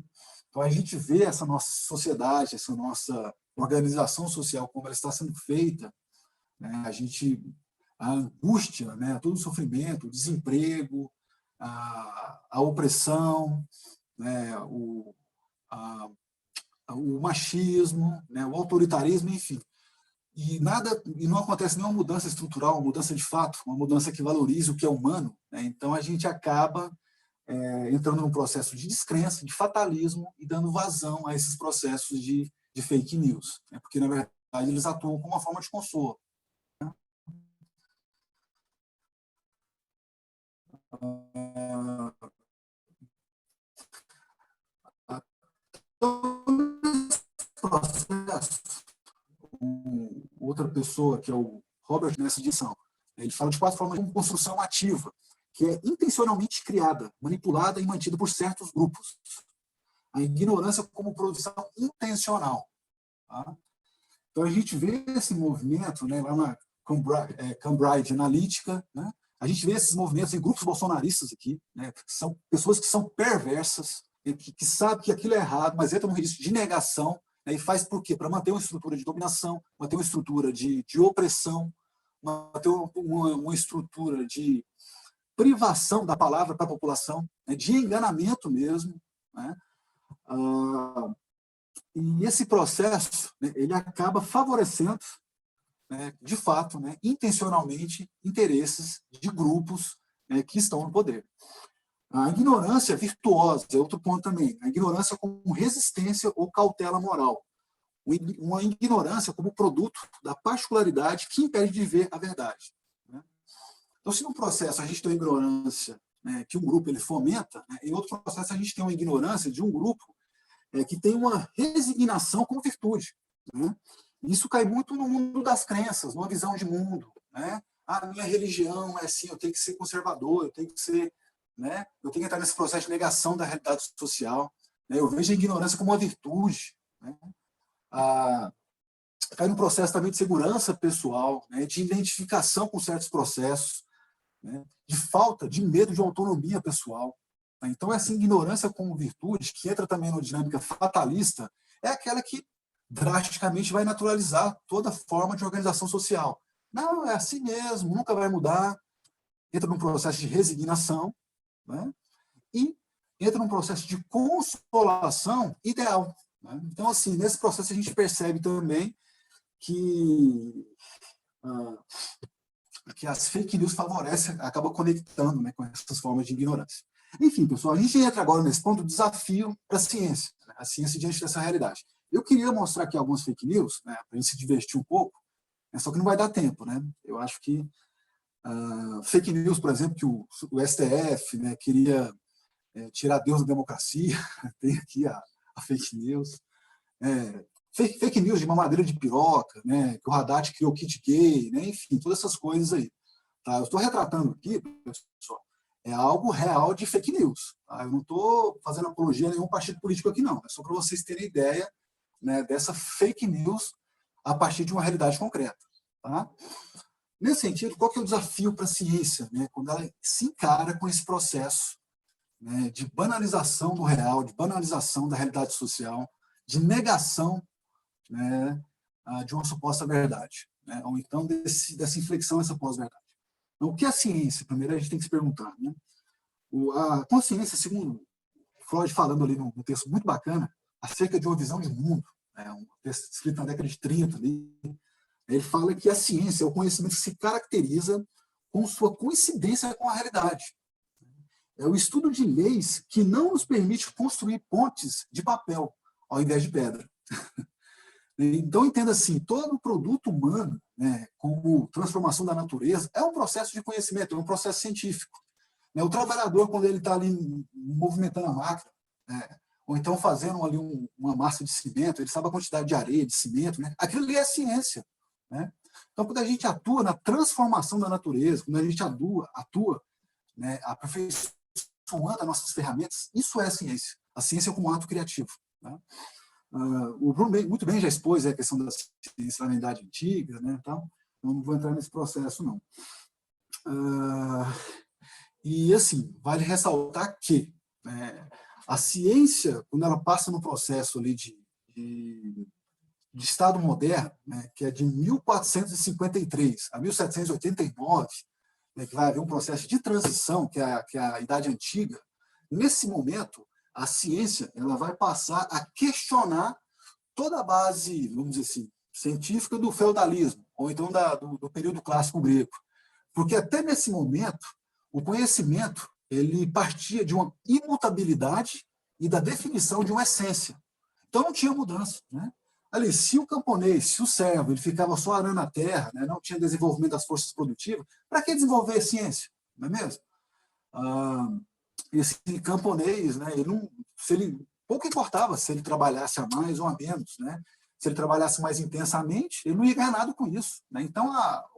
D: Então, a gente vê essa nossa sociedade, essa nossa organização social, como ela está sendo feita, né? A angústia, né? Todo o sofrimento, o desemprego, a opressão, né, o machismo, né, o autoritarismo, enfim. E não acontece nenhuma mudança estrutural, uma mudança de fato, uma mudança que valorize o que é humano. Né? Então, a gente acaba entrando num processo de descrença, de fatalismo, e dando vazão a esses processos de fake news. Né? Porque, na verdade, eles atuam como uma forma de consolo. Né? Processo, outra pessoa, que é o Robert, nessa edição, ele fala de 4 formas de construção ativa, que é intencionalmente criada, manipulada e mantida por certos grupos. A ignorância como produção intencional. Tá? Então, a gente vê esse movimento, né, lá na Cambridge Analytica, né? A gente vê esses movimentos em grupos bolsonaristas aqui, né? São pessoas que são perversas, que sabem que aquilo é errado, mas entram no risco de negação, né? E faz por quê? Para manter uma estrutura de dominação, manter uma estrutura de opressão, manter uma estrutura de privação da palavra para a população, né? De enganamento mesmo. Né? E esse processo, né, ele acaba favorecendo, né, de fato, né, intencionalmente, interesses de grupos, né, que estão no poder. A ignorância virtuosa é outro ponto também. A ignorância como resistência ou cautela moral. Uma ignorância como produto da particularidade que impede de ver a verdade. Né? Então, se no processo a gente tem uma ignorância, né, que um grupo ele fomenta, né, em outro processo a gente tem uma ignorância de um grupo que tem uma resignação como virtude. Né? Isso cai muito no mundo das crenças, numa visão de mundo. Né? A minha religião é assim, eu tenho que ser conservador, eu tenho que ser, né, eu tenho que entrar nesse processo de negação da realidade social. Né? Eu vejo a ignorância como uma virtude. Né? Cai no processo também de segurança pessoal, né, de identificação com certos processos, né, de falta de medo de autonomia pessoal. Né? Então, essa ignorância como virtude, que entra também na dinâmica fatalista, é aquela que drasticamente vai naturalizar toda forma de organização social. Não, é assim mesmo, nunca vai mudar. Entra num processo de resignação, né, e entra num processo de consolação ideal. Né? Então, assim, nesse processo a gente percebe também que as fake news favorecem, acaba conectando, né, com essas formas de ignorância. Enfim, pessoal, a gente entra agora nesse ponto do desafio para a ciência, né, a ciência diante dessa realidade. Eu queria mostrar aqui algumas fake news, né, para a gente se divertir um pouco, né, só que não vai dar tempo. Né? Eu acho que fake news, por exemplo, que o STF, né, queria tirar Deus da democracia, tem aqui a fake news. Fake news de mamadeira de piroca, né, que o Haddad criou kit gay, né, enfim, todas essas coisas aí. Tá? Eu estou retratando aqui, pessoal, é algo real de fake news. Tá? Eu não estou fazendo apologia a nenhum partido político aqui, não. É só para vocês terem ideia, né, dessa fake news a partir de uma realidade concreta. Tá? Nesse sentido, qual que é o desafio para a ciência, né, quando ela se encara com esse processo, né, de banalização do real, de banalização da realidade social, de negação, né, de uma suposta verdade, né, ou então dessa inflexão, essa pós-verdade. Então, o que é a ciência? Primeiro a gente tem que se perguntar. Né? A consciência, segundo Freud falando ali num texto muito bacana, acerca de uma visão de mundo, né, um texto escrito na década de 30, ali, ele fala que a ciência é o conhecimento que se caracteriza com sua coincidência com a realidade. É o estudo de leis que não nos permite construir pontes de papel ao invés de pedra. Então, entenda assim, todo produto humano, né, como transformação da natureza, é um processo de conhecimento, é um processo científico. O trabalhador, quando ele está ali movimentando a máquina, né, ou então fazendo ali uma massa de cimento, ele sabe a quantidade de areia, de cimento, né, aquilo ali é ciência. Né? Então, quando a gente atua na transformação da natureza, quando a gente atua, né, aperfeiçoando as nossas ferramentas, isso é ciência. A ciência como um ato criativo. Né? O Bruno muito bem já expôs a questão da ciência na Idade Antiga, né, tal. Eu não vou entrar nesse processo, não. E, assim, vale ressaltar que a ciência, quando ela passa no processo ali de Estado moderno, né, que é de 1453 a 1789, né, que vai haver um processo de transição, que é a Idade Antiga, nesse momento, a ciência ela vai passar a questionar toda a base, vamos dizer assim, científica do feudalismo, ou então do período clássico grego. Porque até nesse momento, o conhecimento ele partia de uma imutabilidade e da definição de uma essência. Então não tinha mudança. Né? Ali, se o camponês, se o servo, ele ficava só arando a terra, né, não tinha desenvolvimento das forças produtivas, para que desenvolver ciência? Não é mesmo? Esse camponês, né, pouco importava se ele trabalhasse a mais ou a menos, né? Se ele trabalhasse mais intensamente, ele não ia ganhar nada com isso. Né? Então,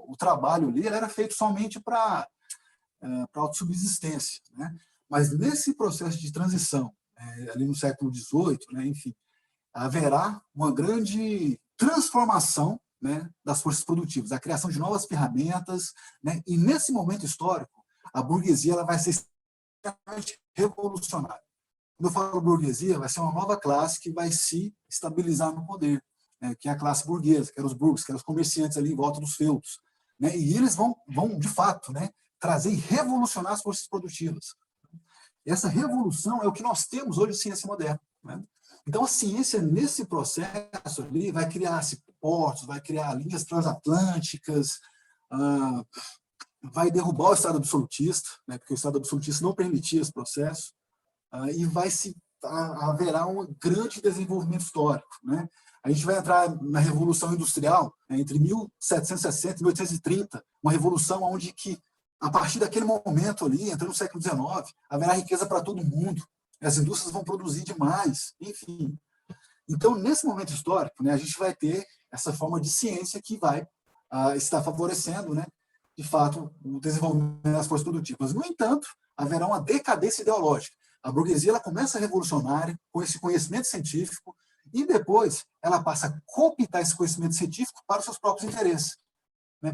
D: o trabalho ali era feito somente para autossubsistência. Né? Mas nesse processo de transição, ali no século XVIII, né, enfim, haverá uma grande transformação, né, das forças produtivas, a criação de novas ferramentas, né, e nesse momento histórico, a burguesia ela vai ser extremamente revolucionária. Quando eu falo burguesia, vai ser uma nova classe que vai se estabilizar no poder, né, que é a classe burguesa, que eram os burgueses, que eram os comerciantes ali em volta dos feudos. Né, e eles vão de fato, né, trazer e revolucionar as forças produtivas. Essa revolução é o que nós temos hoje em ciência moderna. Né? Então, a ciência, nesse processo ali, vai criar portos, vai criar linhas transatlânticas, vai derrubar o Estado absolutista, né, porque o Estado absolutista não permitia esse processo, e haverá um grande desenvolvimento histórico, né? A gente vai entrar na Revolução Industrial, né, entre 1760 e 1830, uma revolução onde que, a partir daquele momento ali, entrando no século XIX, haverá riqueza para todo mundo, as indústrias vão produzir demais, enfim. Então, nesse momento histórico, né, a gente vai ter essa forma de ciência que vai estar favorecendo, né, de fato, o desenvolvimento das forças produtivas. No entanto, haverá uma decadência ideológica. A burguesia ela começa revolucionária com esse conhecimento científico e depois ela passa a cooptar esse conhecimento científico para os seus próprios interesses.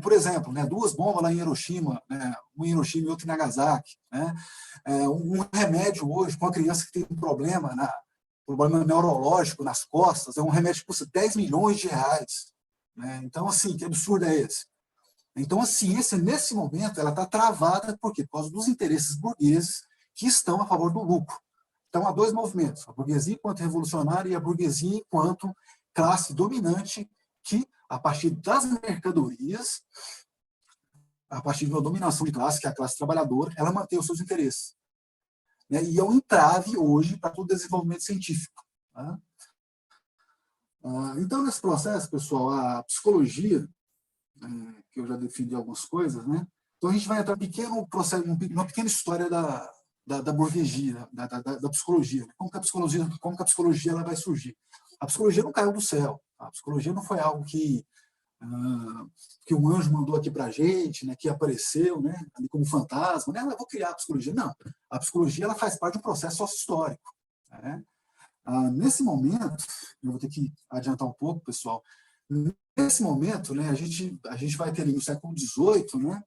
D: Por exemplo, né, 2 bombas lá em Hiroshima, né, uma em Hiroshima e outra em Nagasaki. Né, um remédio hoje para uma criança que tem um problema neurológico nas costas, é um remédio que custa 10 milhões de reais. Né, então, assim, que absurdo é esse? Então, a ciência, nesse momento, ela está travada por causa dos interesses burgueses que estão a favor do lucro. Então, há 2 movimentos, a burguesia enquanto revolucionária e a burguesia enquanto classe dominante que, a partir das mercadorias, a partir de uma dominação de classe, que é a classe trabalhadora, ela mantém os seus interesses. Né? E é um entrave hoje para todo o desenvolvimento científico. Tá? Então, nesse processo, pessoal, a psicologia, que eu já defini algumas coisas, né? Então a gente vai entrar um pequeno processo, uma pequena história da burguesia, da psicologia. Como que a psicologia ela vai surgir? A psicologia não caiu do céu. A psicologia não foi algo que um anjo mandou aqui para a gente, né, que apareceu, né, ali como fantasma, né, eu vou criar a psicologia. Não, a psicologia ela faz parte de um processo sócio-histórico. Né? Nesse momento, eu vou ter que adiantar um pouco, pessoal. Nesse momento, né, a gente vai ter ali no século XVIII, né,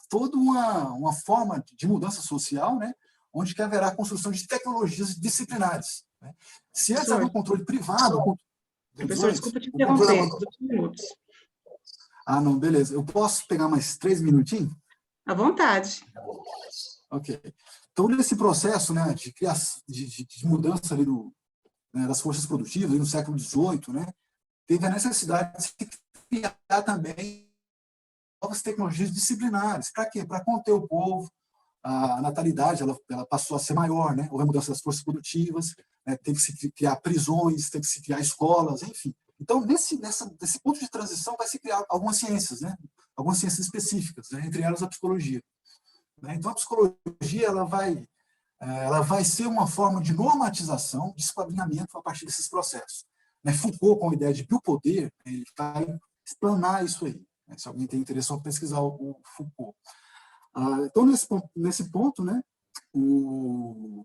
D: toda uma forma de mudança social, né, onde que haverá a construção de tecnologias disciplinares. Né? Se antes havia um controle privado...
B: Professor, desculpa te interromper, 2 minutos.
D: Não, beleza. Eu posso pegar mais 3 minutinhos?
B: À vontade.
D: Ok. Então, nesse processo, né, de mudança ali das forças produtivas, ali no século XVIII, né, teve a necessidade de se criar também novas tecnologias disciplinares. Para quê? Para conter o povo. A natalidade ela passou a ser maior, né? Houve a mudança das forças produtivas, né? Teve que se criar prisões, teve que se criar escolas, enfim. Então, nesse ponto de transição, vai se criar algumas ciências, né? Algumas ciências específicas, né? Entre elas a psicologia. Né? Então, a psicologia ela vai ser uma forma de normatização, de esquadrinhamento a partir desses processos. Né? Foucault, com a ideia de biopoder, ele vai explanar isso aí. Né? Se alguém tem interesse, só pesquisar o Foucault. Então, nesse ponto, né, o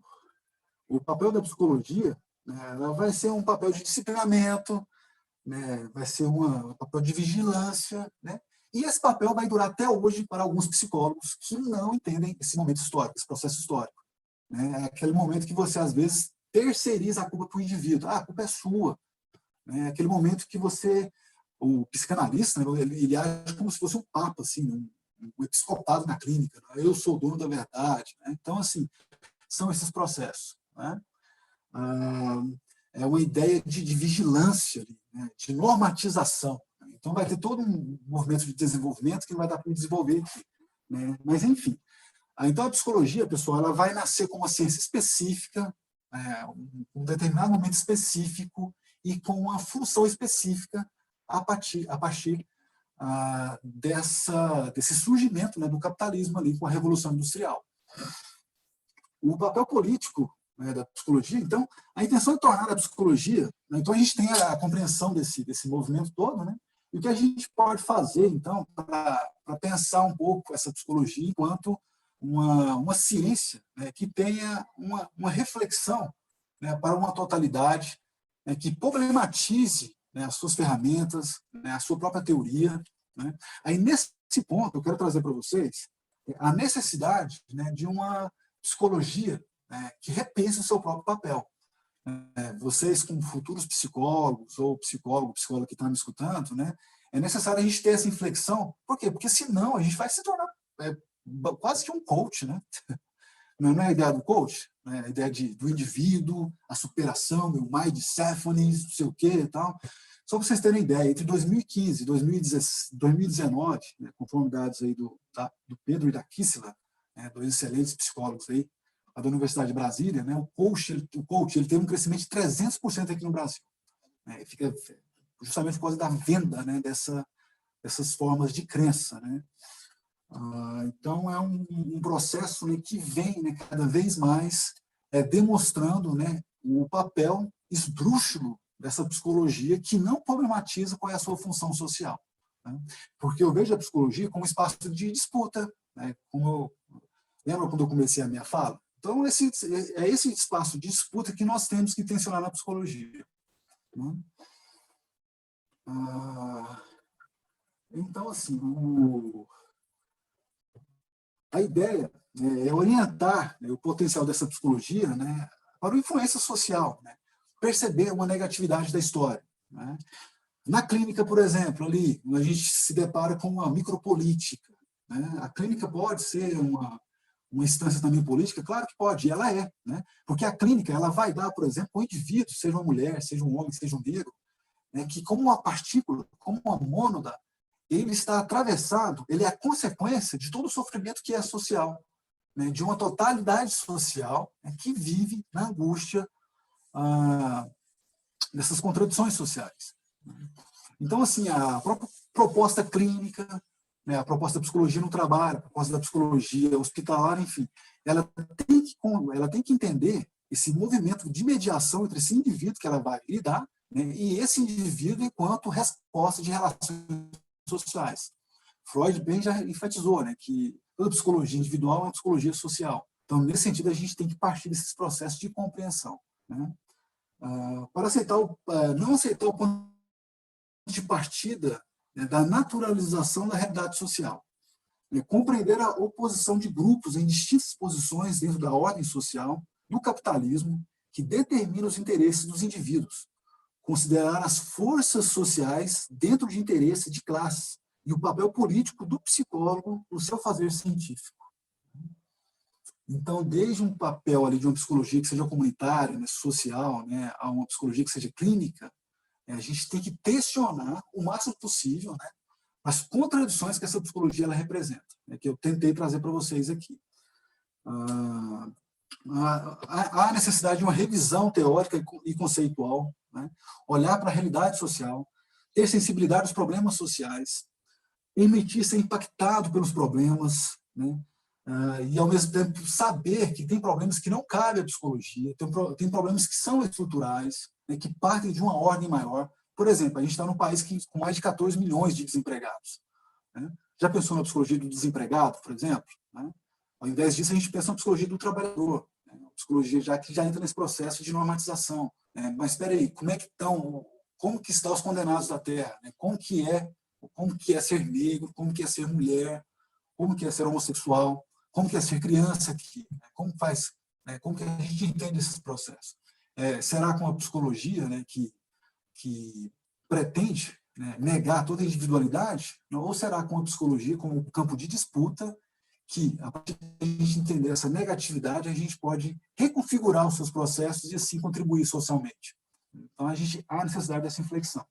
D: papel da psicologia, né, ela vai ser um papel de disciplinamento, né, vai ser um papel de vigilância, né, e esse papel vai durar até hoje para alguns psicólogos que não entendem esse momento histórico, esse processo histórico. Né, é aquele momento que você, às vezes, terceiriza a culpa para o indivíduo. A culpa é sua. Né, é aquele momento que o psicanalista, né, ele age como se fosse um papa, assim, um episcopado na clínica, né? Eu sou o dono da verdade. Né? Então, assim, são esses processos. Né? É uma ideia de vigilância, né? De normatização. Né? Então, vai ter todo um movimento de desenvolvimento que não vai dar para desenvolver aqui. Né? Mas, enfim. Então, a psicologia, pessoal, ela vai nascer como uma ciência específica, um determinado momento específico e com uma função específica a partir desse surgimento, né, do capitalismo ali com a Revolução Industrial. O papel político, né, da psicologia, então, a intenção é tornar a psicologia, né, então a gente tem a compreensão desse movimento todo, né, e o que a gente pode fazer, então, para pensar um pouco essa psicologia enquanto uma ciência, né, que tenha uma reflexão, né, para uma totalidade, né, que problematize, né, as suas ferramentas, né, a sua própria teoria. Né? Aí, nesse ponto, eu quero trazer para vocês a necessidade, né, de uma psicologia, né, que repense o seu próprio papel. Vocês, como futuros psicólogos, ou psicóloga que está me escutando, né, é necessário a gente ter essa inflexão. Por quê? Porque senão a gente vai se tornar quase que um coach. Né? não é a ideia do coach, né? A ideia do indivíduo, a superação, meu mind symphony, não sei o quê e tal. Só para vocês terem ideia, entre 2015 e 2019, né, conforme dados aí do Pedro e da Kissela, né, dois excelentes psicólogos aí, da Universidade de Brasília, né, o coach ele teve um crescimento de 300% aqui no Brasil. Né, fica justamente por causa da venda, né, dessas formas de crença. Né. Então, é um processo, né, que vem, né, cada vez mais demonstrando, né, o papel esdrúxulo dessa psicologia que não problematiza qual é a sua função social. Né? Porque eu vejo a psicologia como um espaço de disputa. Né? Lembra quando eu comecei a minha fala? Então, é esse espaço de disputa que nós temos que tensionar na psicologia. Né? Então, assim, a ideia, né, é orientar, né, o potencial dessa psicologia, né, para a influência social, né, perceber uma negatividade da história. Né. Na clínica, por exemplo, ali, a gente se depara com uma micropolítica. Né. A clínica pode ser uma instância também política? Claro que pode, e ela é. Né, porque a clínica ela vai dar, por exemplo, um indivíduo, seja uma mulher, seja um homem, seja um negro, né, que como uma partícula, como uma mônada, ele está atravessado, ele é a consequência de todo o sofrimento que é social, né, de uma totalidade social, né, que vive na angústia dessas contradições sociais. Então, assim, a própria proposta clínica, né, a proposta da psicologia no trabalho, a proposta da psicologia hospitalar, enfim, ela tem que entender esse movimento de mediação entre esse indivíduo que ela vai lidar, né, e esse indivíduo enquanto resposta de relações sociais. Freud bem já enfatizou, né, que toda psicologia individual é uma psicologia social. Então, nesse sentido, a gente tem que partir desses processos de compreensão. Né? Para não aceitar o ponto de partida, né, da naturalização da realidade social. Né? Compreender a oposição de grupos em distintas posições dentro da ordem social, do capitalismo, que determina os interesses dos indivíduos. Considerar as forças sociais dentro de interesse de classe e o papel político do psicólogo no seu fazer científico. Então, desde um papel ali de uma psicologia que seja comunitária, né, social, né, a uma psicologia que seja clínica, a gente tem que tensionar o máximo possível, né, as contradições que essa psicologia ela representa, né, que eu tentei trazer para vocês aqui. Há necessidade de uma revisão teórica e conceitual, né? Olhar para a realidade social, ter sensibilidade aos problemas sociais, permitir ser impactado pelos problemas, né? E, ao mesmo tempo, saber que tem problemas que não cabem à psicologia, tem problemas que são estruturais, né, que partem de uma ordem maior. Por exemplo, a gente está num país com mais de 14 milhões de desempregados. Né? Já pensou na psicologia do desempregado, por exemplo? Né? Ao invés disso, a gente pensa na psicologia do trabalhador, né? A psicologia que já entra nesse processo de normatização. Né? Mas espera aí, como que estão os condenados da terra? Né? Como que é ser negro? Como que é ser mulher? Como que é ser homossexual? Como que é ser criança aqui? Né? Como que a gente entende esses processos? Será com a psicologia, né, que pretende, né, negar toda a individualidade? Ou será com a psicologia como um campo de disputa que, a partir de a gente entender essa negatividade, a gente pode reconfigurar os seus processos e assim contribuir socialmente? Então, há necessidade dessa inflexão.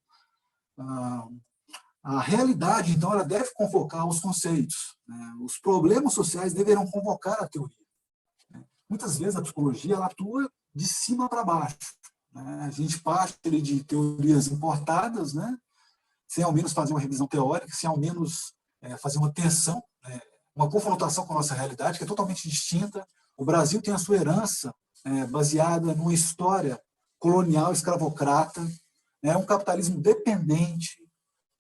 D: A realidade, então, ela deve convocar os conceitos. Né? Os problemas sociais deverão convocar a teoria. Né? Muitas vezes a psicologia ela atua de cima para baixo. Né? A gente parte de teorias importadas, né? Sem ao menos fazer uma revisão teórica, sem ao menos fazer uma tensão, né? Uma confrontação com a nossa realidade, que é totalmente distinta. O Brasil tem a sua herança baseada numa história colonial escravocrata, né? Um capitalismo dependente,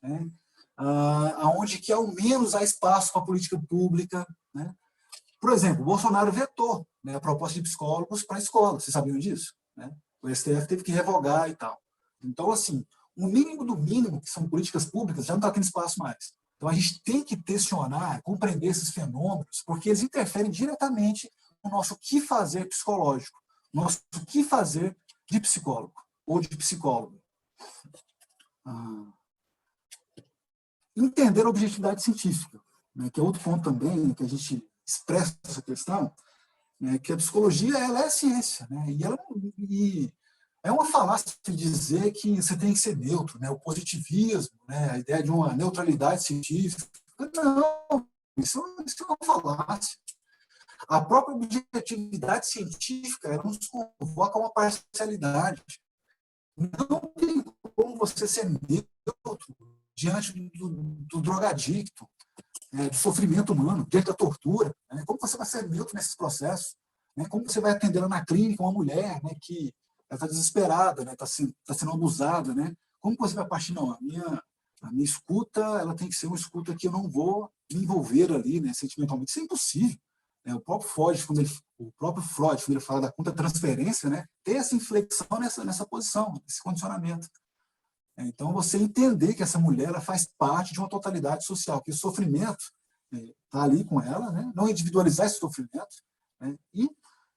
D: né? Onde que ao menos há espaço para a política pública. Né? Por exemplo, o Bolsonaro vetou, né, a proposta de psicólogos para a escola, vocês sabiam disso? Né? O STF teve que revogar e tal. Então, assim, o mínimo do mínimo, que são políticas públicas, já não está tendo espaço mais. Então, a gente tem que tensionar, compreender esses fenômenos, porque eles interferem diretamente no nosso que fazer psicológico, no nosso que fazer de psicólogo ou de psicólogo. Entender a objetividade científica, né, que é outro ponto também, né, que a gente expressa essa questão, né, que a psicologia ela é ciência, né, e é uma falácia dizer que você tem que ser neutro, né, o positivismo, né, a ideia de uma neutralidade científica. Não, isso é uma falácia. A própria objetividade científica ela nos convoca a uma parcialidade. Não tem como você ser neutro diante do drogadicto, do sofrimento humano, diante da tortura. Né? Como você vai ser neutro nesses processos? Né? Como você vai atender lá na clínica uma mulher, né, que está desesperada, está sendo abusada? Né? Como você vai partir? Não, a minha escuta ela tem que ser uma escuta que eu não vou me envolver ali, né, sentimentalmente. Isso é impossível. O próprio Freud, quando ele fala da contra-transferência, né, tem essa inflexão nessa posição, esse condicionamento. Então, você entender que essa mulher ela faz parte de uma totalidade social, que o sofrimento está ali com ela, né, não individualizar esse sofrimento, né, e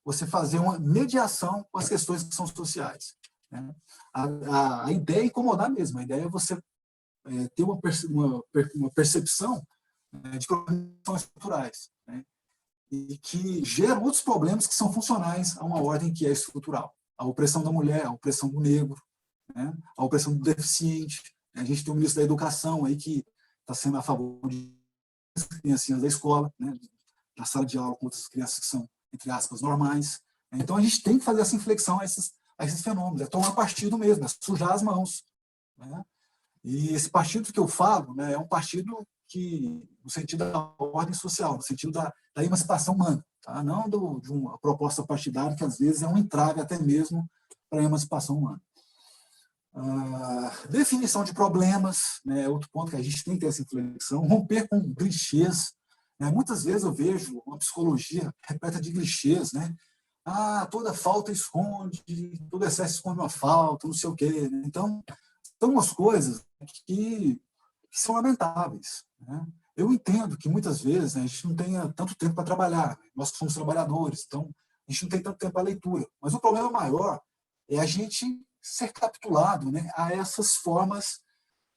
D: você fazer uma mediação com as questões que são sociais. Né. A ideia é incomodar mesmo, a ideia é você ter uma percepção de problemas estruturais, né, e que geram outros problemas que são funcionais a uma ordem que é estrutural. A opressão da mulher, a opressão do negro, né? A opressão do deficiente. A gente tem o ministro da Educação aí que está sendo a favor de criancinhas da escola, né? Na sala de aula com outras crianças que são, entre aspas, normais. Então, a gente tem que fazer essa inflexão a esses fenômenos, é tomar partido mesmo, é sujar as mãos. Né? E esse partido que eu falo, né, é um partido que, no sentido da ordem social, no sentido da emancipação humana, tá? Não de uma proposta partidária que, às vezes, é um entrave até mesmo para a emancipação humana. Definição de problemas, né, outro ponto que a gente tem que ter essa inflexão, romper com clichês. Né? Muitas vezes eu vejo uma psicologia repleta de clichês, né? Toda falta esconde, todo excesso esconde uma falta, não sei o quê. Né? Então, são umas coisas que são lamentáveis. Né? Eu entendo que muitas vezes, né, a gente não tenha tanto tempo para trabalhar, né? Nós que somos trabalhadores, então a gente não tem tanto tempo para leitura. Mas o problema maior é a gente ser capitulado, né, a essas formas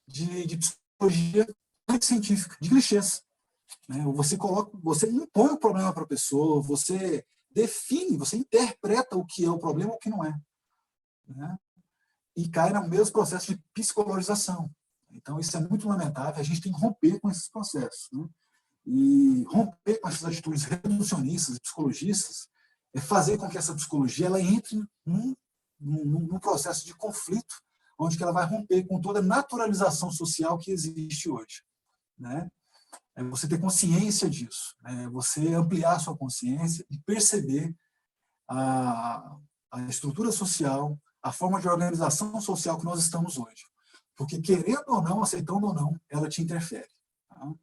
D: de psicologia científica, de clichês. Né? Você impõe o problema para a pessoa, você define, você interpreta o que é o problema e o que não é. Né? E cai no mesmo processo de psicologização. Então, isso é muito lamentável, a gente tem que romper com esses processos. Né? E romper com essas atitudes reducionistas e psicologistas é fazer com que essa psicologia ela entre num processo de conflito, onde que ela vai romper com toda a naturalização social que existe hoje. Né? É você ter consciência disso, você ampliar a sua consciência e perceber a estrutura social, a forma de organização social que nós estamos hoje. Porque, querendo ou não, aceitando ou não, ela te interfere. Tá?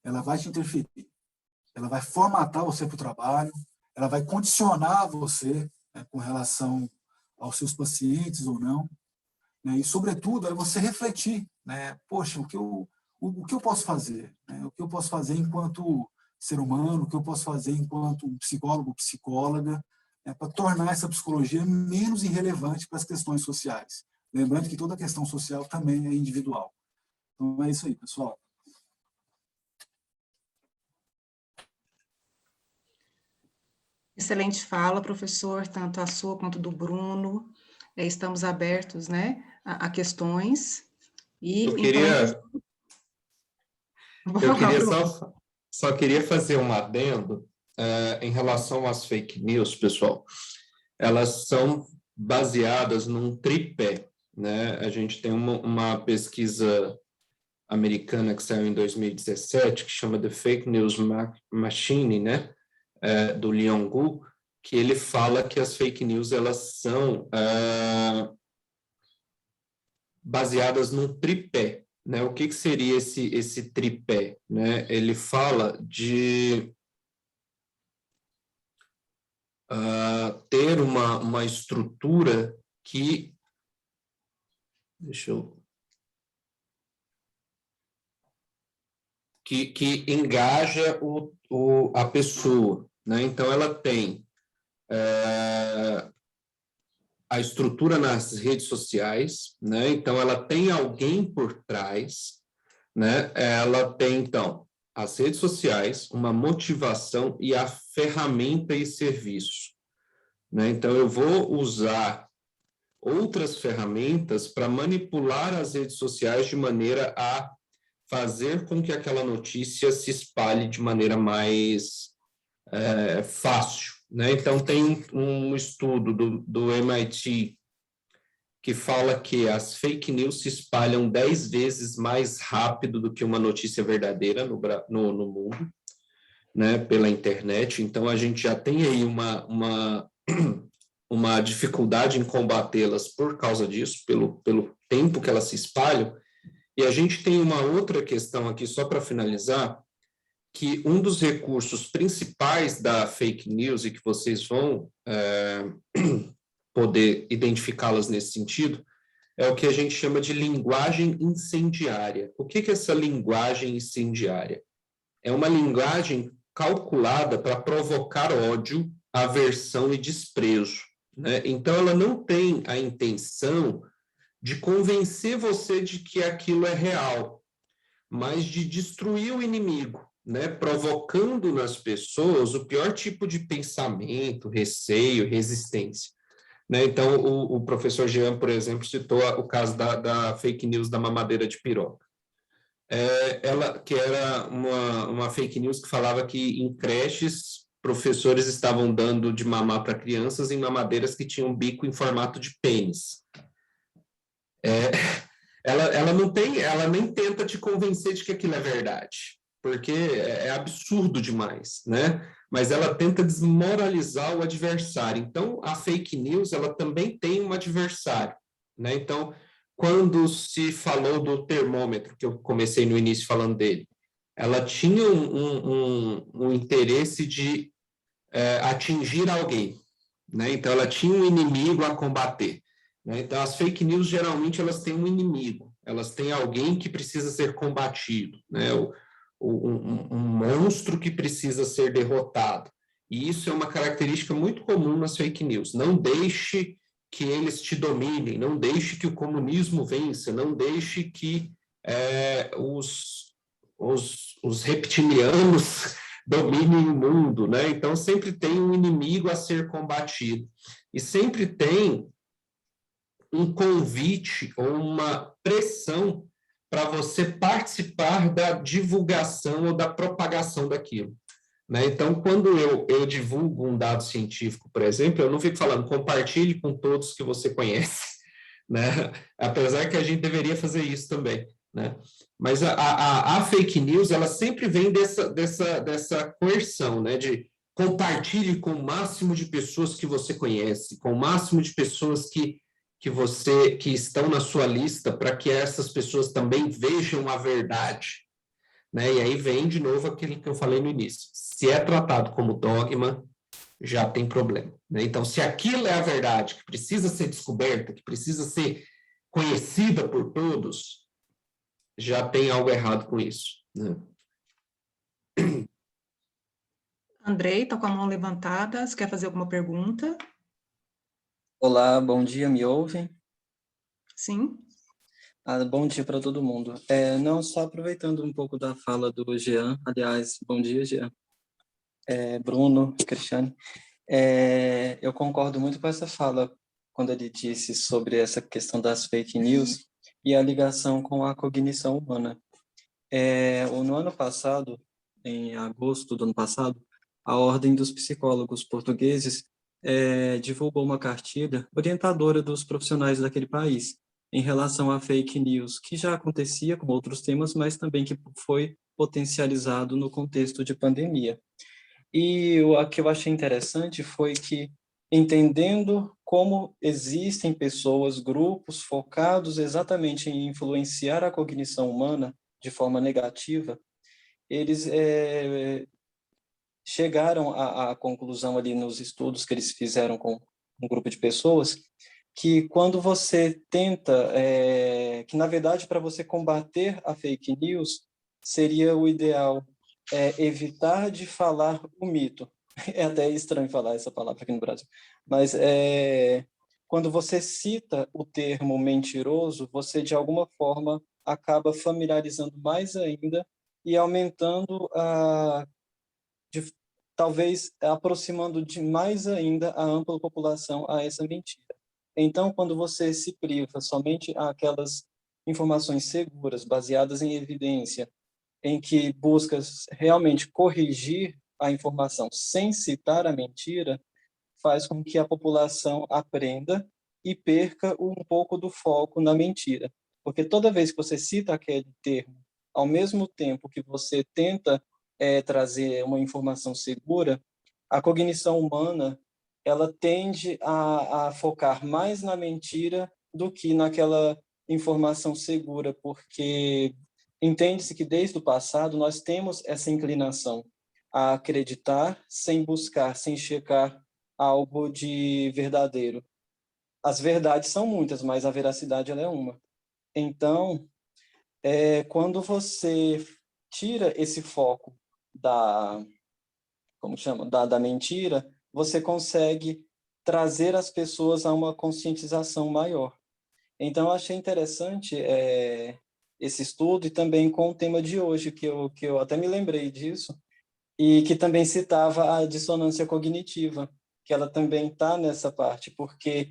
D: Ela vai te interferir. Ela vai formatar você para o trabalho, ela vai condicionar você, né, com relação aos seus pacientes ou não. Né? E, sobretudo, é você refletir. Né? Poxa, o que eu posso fazer? Né? O que eu posso fazer enquanto ser humano? O que eu posso fazer enquanto psicólogo, psicóloga? Para tornar essa psicologia menos irrelevante para as questões sociais. Lembrando que toda questão social também é individual. Então, é isso aí, pessoal.
B: Excelente fala, professor, tanto a sua quanto do Bruno. Estamos abertos, né, a questões. E,
C: eu queria só queria fazer um adendo em relação às fake news, pessoal. Elas são baseadas num tripé. Né? A gente tem uma pesquisa americana que saiu em 2017, que chama The Fake News Machine, né? Do Leon Gu, que ele fala que as fake news elas são baseadas num tripé. Né? O que seria esse tripé? Né? Ele fala de ter uma estrutura que que engaja a pessoa. Né? Então, ela tem a estrutura nas redes sociais, né? Então, ela tem alguém por trás, né? Ela tem, então, as redes sociais uma motivação e a ferramenta e serviço, né? Então, eu vou usar outras ferramentas para manipular as redes sociais de maneira a fazer com que aquela notícia se espalhe de maneira mais fácil, né? Então, tem um estudo do MIT que fala que as fake news se espalham 10 vezes mais rápido do que uma notícia verdadeira no mundo, né, pela internet. Então, a gente já tem aí uma dificuldade em combatê-las por causa disso, pelo tempo que elas se espalham. E a gente tem uma outra questão aqui, só para finalizar, que um dos recursos principais da fake news, e que vocês vão poder identificá-las nesse sentido, é o que a gente chama de linguagem incendiária. O que é essa linguagem incendiária? É uma linguagem calculada para provocar ódio, aversão e desprezo, né? Então, ela não tem a intenção de convencer você de que aquilo é real, mas de destruir o inimigo, né? Provocando nas pessoas o pior tipo de pensamento, receio, resistência. Né? Então, o professor Jean, por exemplo, citou o caso da fake news da mamadeira de piroca. Ela, que era uma fake news que falava que em creches, professores estavam dando de mamar para crianças em mamadeiras que tinham bico em formato de pênis. Ela nem tenta te convencer de que aquilo é verdade, porque é absurdo demais, né? Mas ela tenta desmoralizar o adversário. Então, a fake news, ela também tem um adversário, né? Então, quando se falou do termômetro, que eu comecei no início falando dele, ela tinha um interesse de atingir alguém, né? Então, ela tinha um inimigo a combater, né? Então, as fake news, geralmente, elas têm um inimigo, elas têm alguém que precisa ser combatido, né? Um monstro que precisa ser derrotado. E isso é uma característica muito comum nas fake news. Não deixe que eles te dominem, não deixe que o comunismo vença, não deixe que os reptilianos dominem o mundo, né? Então, sempre tem um inimigo a ser combatido. E sempre tem um convite ou uma pressão para você participar da divulgação ou da propagação daquilo, né? Então, quando eu divulgo um dado científico, por exemplo, eu não fico falando compartilhe com todos que você conhece, né? Apesar que a gente deveria fazer isso também, né? Mas a fake news, ela sempre vem dessa coerção, né? De compartilhe com o máximo de pessoas que você conhece, com o máximo de pessoas que estão na sua lista, para que essas pessoas também vejam a verdade, né? E aí vem de novo aquilo que eu falei no início. Se é tratado como dogma, já tem problema, né? Então, se aquilo é a verdade, que precisa ser descoberta, que precisa ser conhecida por todos, já tem algo errado com isso, né?
B: Andrei, está com a mão levantada, você quer fazer alguma pergunta?
E: Olá, bom dia, me ouvem?
B: Sim.
E: Bom dia para todo mundo. Não, só aproveitando um pouco da fala do Jean, aliás, bom dia, Jean. Bruno, Cristiane. Eu concordo muito com essa fala, quando ele disse sobre essa questão das fake news e a ligação com a cognição humana. No ano passado, em agosto do ano passado, a Ordem dos Psicólogos Portugueses divulgou uma cartilha orientadora dos profissionais daquele país em relação a fake news, que já acontecia com outros temas, mas também que foi potencializado no contexto de pandemia. E o que eu achei interessante foi que, entendendo como existem pessoas, grupos focados exatamente em influenciar a cognição humana de forma negativa, eles chegaram à conclusão ali nos estudos que eles fizeram com um grupo de pessoas, que quando você tenta, que na verdade para você combater a fake news, seria o ideal evitar de falar o mito. É até estranho falar essa palavra aqui no Brasil, mas quando você cita o termo mentiroso, você de alguma forma acaba familiarizando mais ainda e aumentando talvez aproximando mais ainda a ampla população a essa mentira. Então, quando você se priva somente àquelas informações seguras, baseadas em evidência, em que busca realmente corrigir a informação sem citar a mentira, faz com que a população aprenda e perca um pouco do foco na mentira. Porque toda vez que você cita aquele termo, ao mesmo tempo que você tenta trazer uma informação segura, a cognição humana ela tende a focar mais na mentira do que naquela informação segura, porque entende-se que desde o passado nós temos essa inclinação a acreditar sem buscar, sem checar algo de verdadeiro. As verdades são muitas, mas a veracidade ela é uma. Então, quando você tira esse foco da mentira, você consegue trazer as pessoas a uma conscientização maior. Então, eu achei interessante esse estudo, e também com o tema de hoje, que eu até me lembrei disso, e que também citava a dissonância cognitiva, que ela também está nessa parte, porque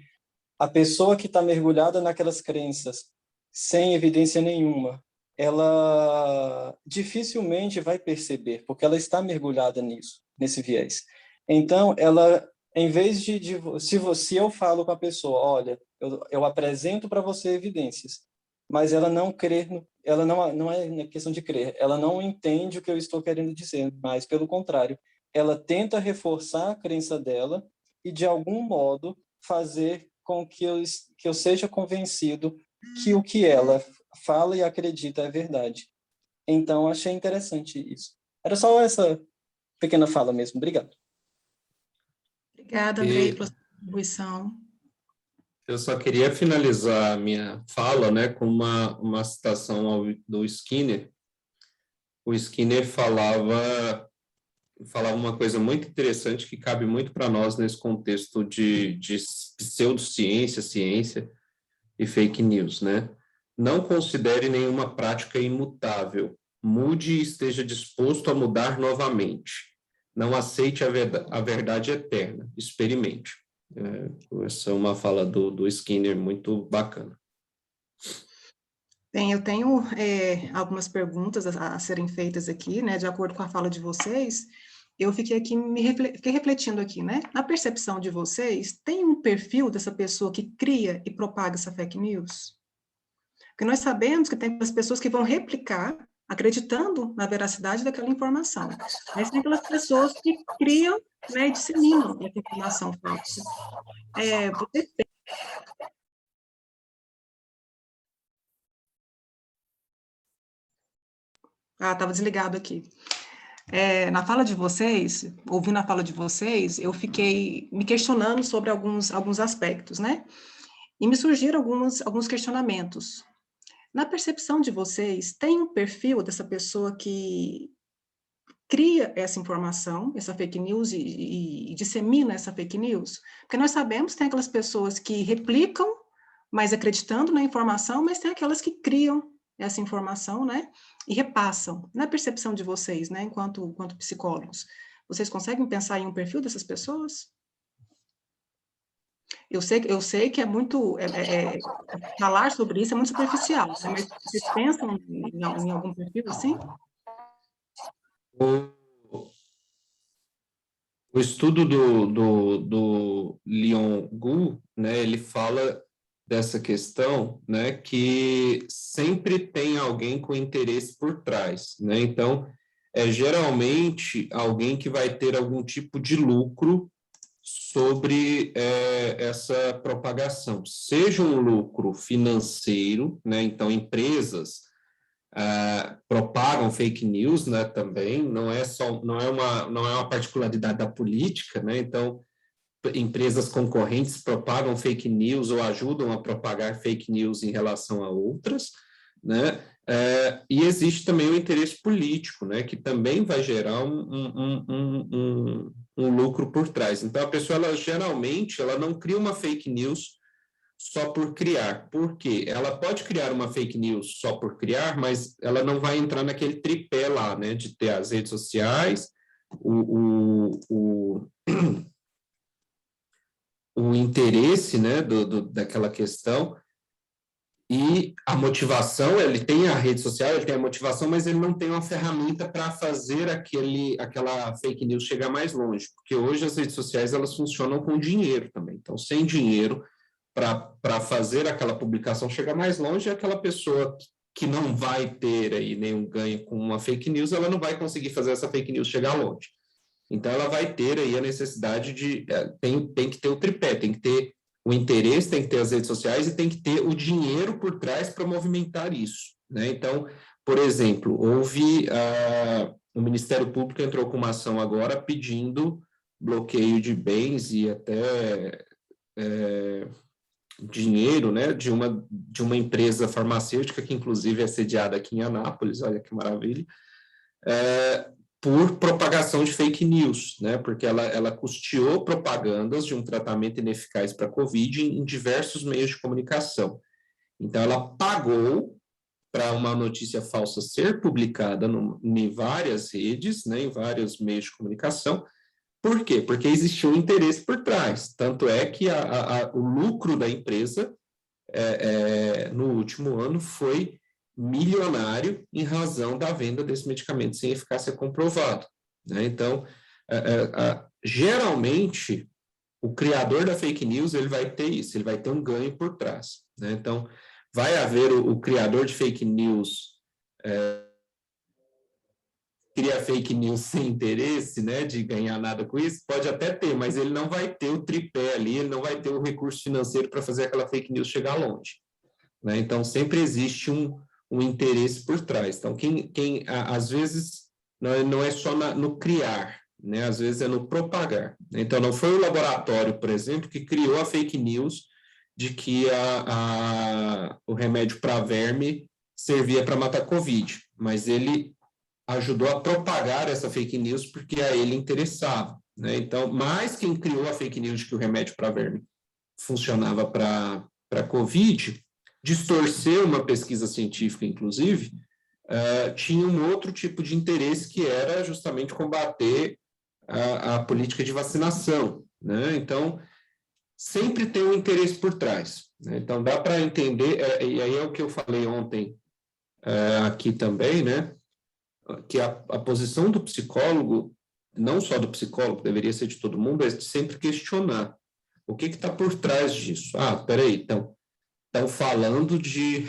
E: a pessoa que está mergulhada naquelas crenças, sem evidência nenhuma, ela dificilmente vai perceber, porque ela está mergulhada nisso, nesse viés. Então, ela, em vez se eu falo com a pessoa, olha, eu apresento para você evidências, mas ela não crê, ela não é questão de crer, ela não entende o que eu estou querendo dizer, mas, pelo contrário, ela tenta reforçar a crença dela e, de algum modo, fazer com que eu seja convencido que o que ela fala e acredita é verdade. Então, achei interessante isso. Era só essa pequena fala mesmo. Obrigado.
B: Obrigada, Andrei, pela sua contribuição.
C: Eu só queria finalizar a minha fala, né, com uma citação do Skinner. O Skinner falava uma coisa muito interessante que cabe muito para nós nesse contexto de pseudociência, ciência e fake news, né? Não considere nenhuma prática imutável. Mude e esteja disposto a mudar novamente. Não aceite a verdade eterna. Experimente. Essa é uma fala do Skinner muito bacana.
B: Bem, eu tenho algumas perguntas a serem feitas aqui, né, de acordo com a fala de vocês. Eu fiquei aqui, fiquei refletindo aqui, né? Na percepção de vocês, tem um perfil dessa pessoa que cria e propaga essa fake news? Porque nós sabemos que tem as pessoas que vão replicar, acreditando na veracidade daquela informação. Mas tem aquelas pessoas que criam, né, e disseminam essa informação falsa. Vocês estava desligado aqui. Na fala de vocês, ouvindo a fala de vocês, eu fiquei me questionando sobre alguns aspectos, né? E me surgiram alguns questionamentos. Na percepção de vocês, tem um perfil dessa pessoa que cria essa informação, essa fake news e dissemina essa fake news? Porque nós sabemos que tem aquelas pessoas que replicam, mas acreditando na informação, mas tem aquelas que criam essa informação, né, e repassam. Na percepção de vocês, né, enquanto psicólogos, vocês conseguem pensar em um perfil dessas pessoas? Eu sei que é muito, falar sobre isso é muito superficial, né, mas vocês pensam em algum perfil assim?
C: O estudo do Leon Gu, né, ele fala dessa questão, né, que sempre tem alguém com interesse por trás, né? Então, geralmente alguém que vai ter algum tipo de lucro sobre essa propagação, seja um lucro financeiro, né? Então, empresas propagam fake news, né? Também não é uma particularidade da política, né? Então, empresas concorrentes propagam fake news ou ajudam a propagar fake news em relação a outras, né? E existe também o interesse político, né? Que também vai gerar um lucro por trás. Então, a pessoa, geralmente, ela não cria uma fake news só por criar. Por quê? Ela pode criar uma fake news só por criar, mas ela não vai entrar naquele tripé lá, né, de ter as redes sociais, o interesse, né, daquela questão, e a motivação. Ele tem a rede social, ele tem a motivação, mas ele não tem uma ferramenta para fazer aquela fake news chegar mais longe, porque hoje as redes sociais elas funcionam com dinheiro também. Então, sem dinheiro para fazer aquela publicação chegar mais longe, aquela pessoa que não vai ter aí nenhum ganho com uma fake news, ela não vai conseguir fazer essa fake news chegar longe. Então, ela vai ter aí a necessidade de... Tem que ter o tripé, tem que ter o interesse, tem que ter as redes sociais e tem que ter o dinheiro por trás para movimentar isso, né? Então, por exemplo, o Ministério Público entrou com uma ação agora pedindo bloqueio de bens e até dinheiro, né, de uma empresa farmacêutica que, inclusive, é sediada aqui em Anápolis, olha que maravilha, por propagação de fake news, né, porque ela custeou propagandas de um tratamento ineficaz para a Covid em diversos meios de comunicação. Então, ela pagou para uma notícia falsa ser publicada em várias redes, né, em vários meios de comunicação. Por quê? Porque existia um interesse por trás. Tanto é que o lucro da empresa, no último ano, foi milionário em razão da venda desse medicamento sem eficácia comprovada, né? Então, geralmente, o criador da fake news ele vai ter isso, ele vai ter um ganho por trás, né? Então, vai haver o criador de fake news cria fake news sem interesse, né, de ganhar nada com isso, pode até ter, mas ele não vai ter o tripé ali, ele não vai ter o recurso financeiro para fazer aquela fake news chegar longe, né? Então, sempre existe um interesse por trás. Então, às vezes, não é só no criar, né? Às vezes é no propagar. Então, não foi o laboratório, por exemplo, que criou a fake news de que o remédio para verme servia para matar Covid, mas ele ajudou a propagar essa fake news porque a ele interessava, né? Então, mas quem criou a fake news de que o remédio para verme funcionava para Covid, distorceu uma pesquisa científica, inclusive, tinha um outro tipo de interesse que era justamente combater a política de vacinação, né? Então, sempre tem um interesse por trás, né? Então, dá para entender, e aí é o que eu falei ontem aqui também, né? Que a posição do psicólogo, não só do psicólogo, deveria ser de todo mundo, é de sempre questionar o que está por trás disso. Peraí, então, estão falando de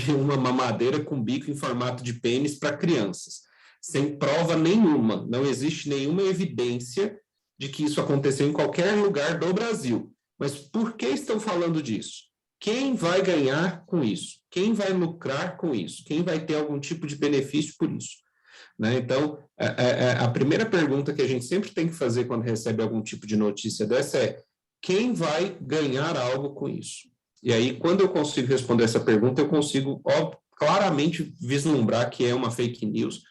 C: uma mamadeira com bico em formato de pênis para crianças, sem prova nenhuma, não existe nenhuma evidência de que isso aconteceu em qualquer lugar do Brasil. Mas por que estão falando disso? Quem vai ganhar com isso? Quem vai lucrar com isso? Quem vai ter algum tipo de benefício por isso? Né? Então, a primeira pergunta que a gente sempre tem que fazer quando recebe algum tipo de notícia dessa é: quem vai ganhar algo com isso? E aí, quando eu consigo responder essa pergunta, eu consigo claramente vislumbrar que é uma fake news,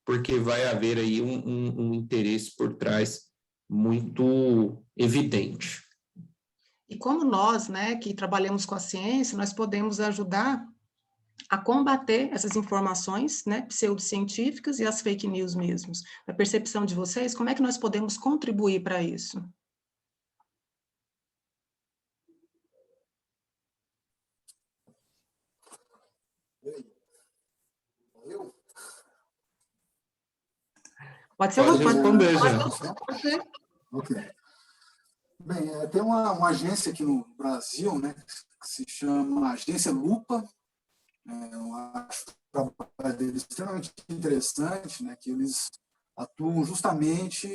C: porque vai haver aí um interesse por trás muito evidente.
B: E como nós, né, que trabalhamos com a ciência, nós podemos ajudar a combater essas informações, né, pseudocientíficas e as fake news mesmos. Na percepção de vocês, como é que nós podemos contribuir para isso? Pode ser
C: Pode responder,
B: pode ser.
D: Ok. Bem, tem uma agência aqui no Brasil, né, que se chama Agência Lupa. Eu acho o trabalho deles extremamente interessante, né, que eles atuam justamente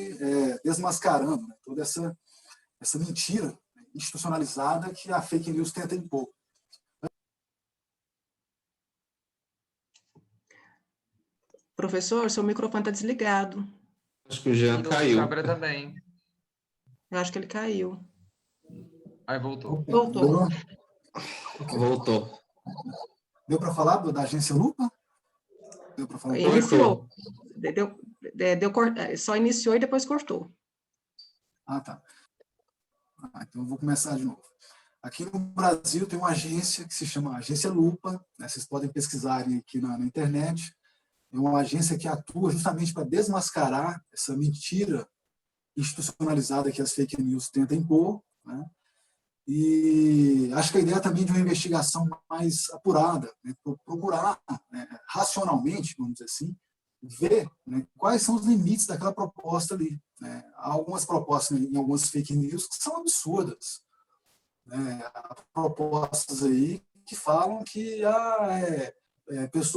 D: desmascarando, né, toda essa mentira institucionalizada que a fake news tenta impor.
B: Professor, seu microfone está desligado.
C: Acho que o Jean caiu.
A: Cabra também.
B: Eu acho que ele caiu.
A: Aí voltou.
B: Voltou.
C: Voltou.
D: Deu para falar da Agência Lupa? Deu para falar?
B: Iniciou. Só iniciou e depois cortou.
D: Tá. Então eu vou começar de novo. Aqui no Brasil tem uma agência que se chama Agência Lupa, né? Vocês podem pesquisarem aqui na internet. É uma agência que atua justamente para desmascarar essa mentira institucionalizada que as fake news tentam impor, né? E acho que a ideia também de uma investigação mais apurada, né? Procurar, né, racionalmente, vamos dizer assim, ver, né, quais são os limites daquela proposta ali, né? Há algumas propostas em algumas fake news que são absurdas, né? Há propostas aí que falam que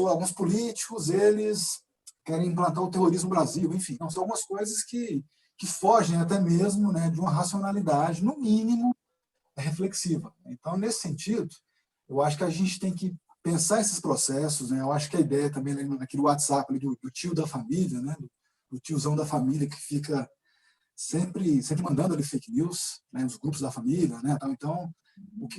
D: alguns políticos, eles querem implantar o terrorismo no Brasil, enfim, então, são algumas coisas que fogem até mesmo, né, de uma racionalidade, no mínimo, reflexiva. Então, nesse sentido, eu acho que a gente tem que pensar esses processos, né? Eu acho que a ideia também, naquele WhatsApp ali do tio da família, né, do tiozão da família que fica sempre mandando ali fake news, né, os grupos da família, né? Então,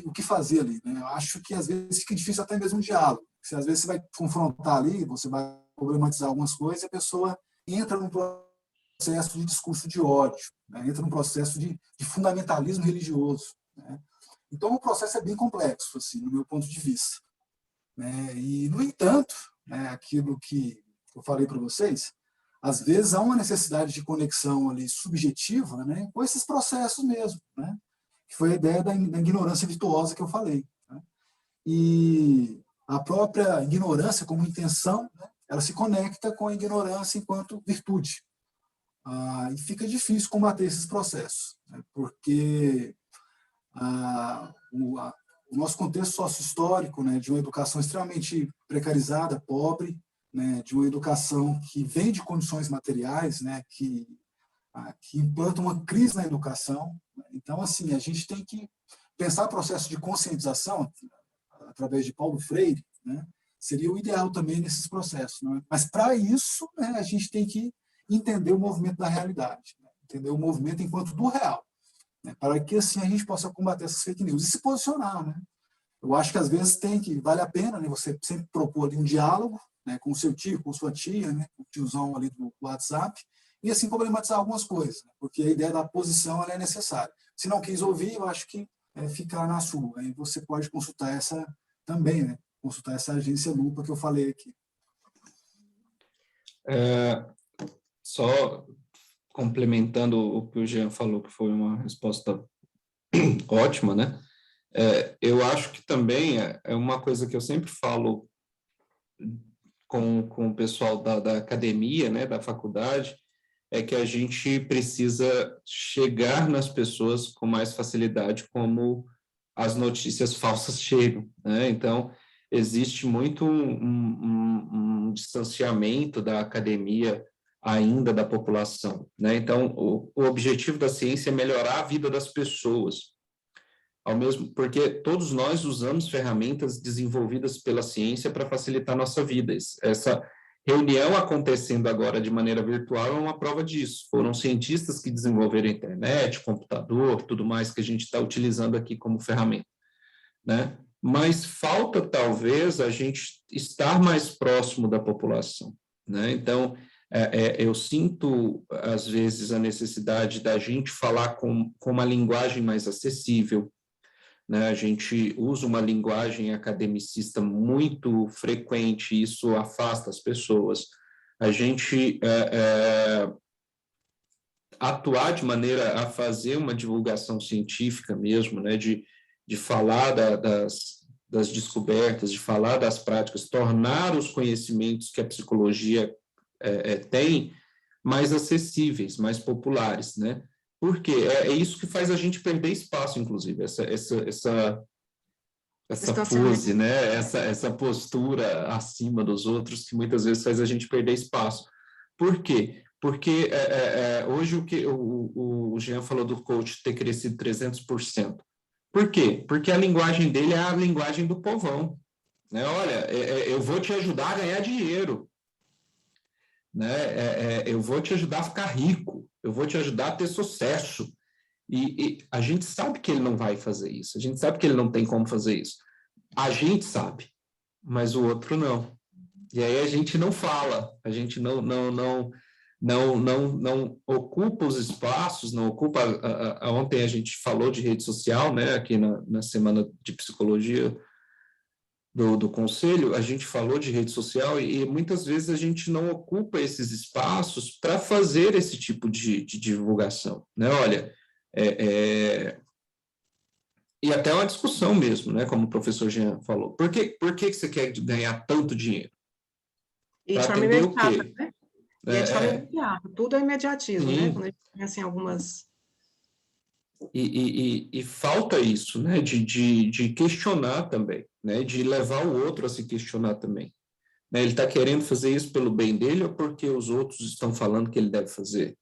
D: o que fazer ali, né? Eu acho que às vezes fica difícil até mesmo um diálogo. Se às vezes você vai confrontar ali, você vai problematizar algumas coisas, e a pessoa entra num processo de discurso de ódio, né? Entra num processo de fundamentalismo religioso, né? Então, o processo é bem complexo, assim, no meu ponto de vista, né? E, no entanto, né, aquilo que eu falei para vocês, às vezes há uma necessidade de conexão ali subjetiva, né, com esses processos mesmo, né, que foi a ideia da ignorância virtuosa que eu falei, né? E a própria ignorância como intenção, né, ela se conecta com a ignorância enquanto virtude. E fica difícil combater esses processos, né, porque o nosso contexto sócio-histórico, né, de uma educação extremamente precarizada, pobre, né, de uma educação que vem de condições materiais, né, que implanta uma crise na educação. Então, assim, a gente tem que pensar o processo de conscientização através de Paulo Freire, né, seria o ideal também nesses processos, né? Mas, para isso, né, a gente tem que entender o movimento da realidade, né, entender o movimento enquanto do real, né, para que assim a gente possa combater essas fake news e se posicionar, né? Eu acho que às vezes vale a pena, né, você sempre propor ali um diálogo, né, com o seu tio, com sua tia, né, com o tiozão ali do WhatsApp, e assim problematizar algumas coisas, né, porque a ideia da posição ela é necessária. Se não quis ouvir, eu acho que ficar na sua. Aí você pode consultar essa também, né, consultar essa agência Lupa que eu falei aqui.
C: Só complementando o que o Jean falou, que foi uma resposta ótima, né? Eu acho que também é uma coisa que eu sempre falo com o pessoal da academia, né, da faculdade, é que a gente precisa chegar nas pessoas com mais facilidade, como as notícias falsas chegam, né? Então, existe muito um distanciamento da academia ainda da população, né? Então, o objetivo da ciência é melhorar a vida das pessoas, porque todos nós usamos ferramentas desenvolvidas pela ciência para facilitar a nossa vida. Essa reunião acontecendo agora de maneira virtual é uma prova disso. Foram cientistas que desenvolveram a internet, computador, tudo mais que a gente está utilizando aqui como ferramenta, né? Mas falta, talvez, a gente estar mais próximo da população, né? Então, eu sinto, às vezes, a necessidade da gente falar com uma linguagem mais acessível, né? A gente usa uma linguagem academicista muito frequente, isso afasta as pessoas. A gente atuar de maneira a fazer uma divulgação científica mesmo, né? De falar das descobertas, de falar das práticas, tornar os conhecimentos que a psicologia tem mais acessíveis, mais populares, né? Porque é isso que faz a gente perder espaço, inclusive, essa pose, né? Essa postura acima dos outros, que muitas vezes faz a gente perder espaço. Por quê? Porque hoje o Jean falou do coach ter crescido 300%. Por quê? Porque a linguagem dele é a linguagem do povão, né? Olha, eu vou te ajudar a ganhar dinheiro, né? Eu vou te ajudar a ficar rico, eu vou te ajudar a ter sucesso. E a gente sabe que ele não vai fazer isso, a gente sabe que ele não tem como fazer isso. A gente sabe, mas o outro não. E aí a gente não fala, a gente não não ocupa os espaços, não ocupa... Ontem a gente falou de rede social, né, aqui na Semana de Psicologia do Conselho, a gente falou de rede social e muitas vezes a gente não ocupa esses espaços para fazer esse tipo de divulgação, né? Olha, e até uma discussão mesmo, né, como o professor Jean falou. Por que você quer ganhar tanto dinheiro?
B: E de
C: Para
B: forma
C: atender o
B: imediata,
C: quê?
B: né? E de forma imediata, tudo é imediatismo, né? Quando a gente pensa em algumas...
C: E falta isso, né, de questionar também, né, de levar o outro a se questionar também. Né, ele está querendo fazer isso pelo bem dele ou porque os outros estão falando que ele deve fazer?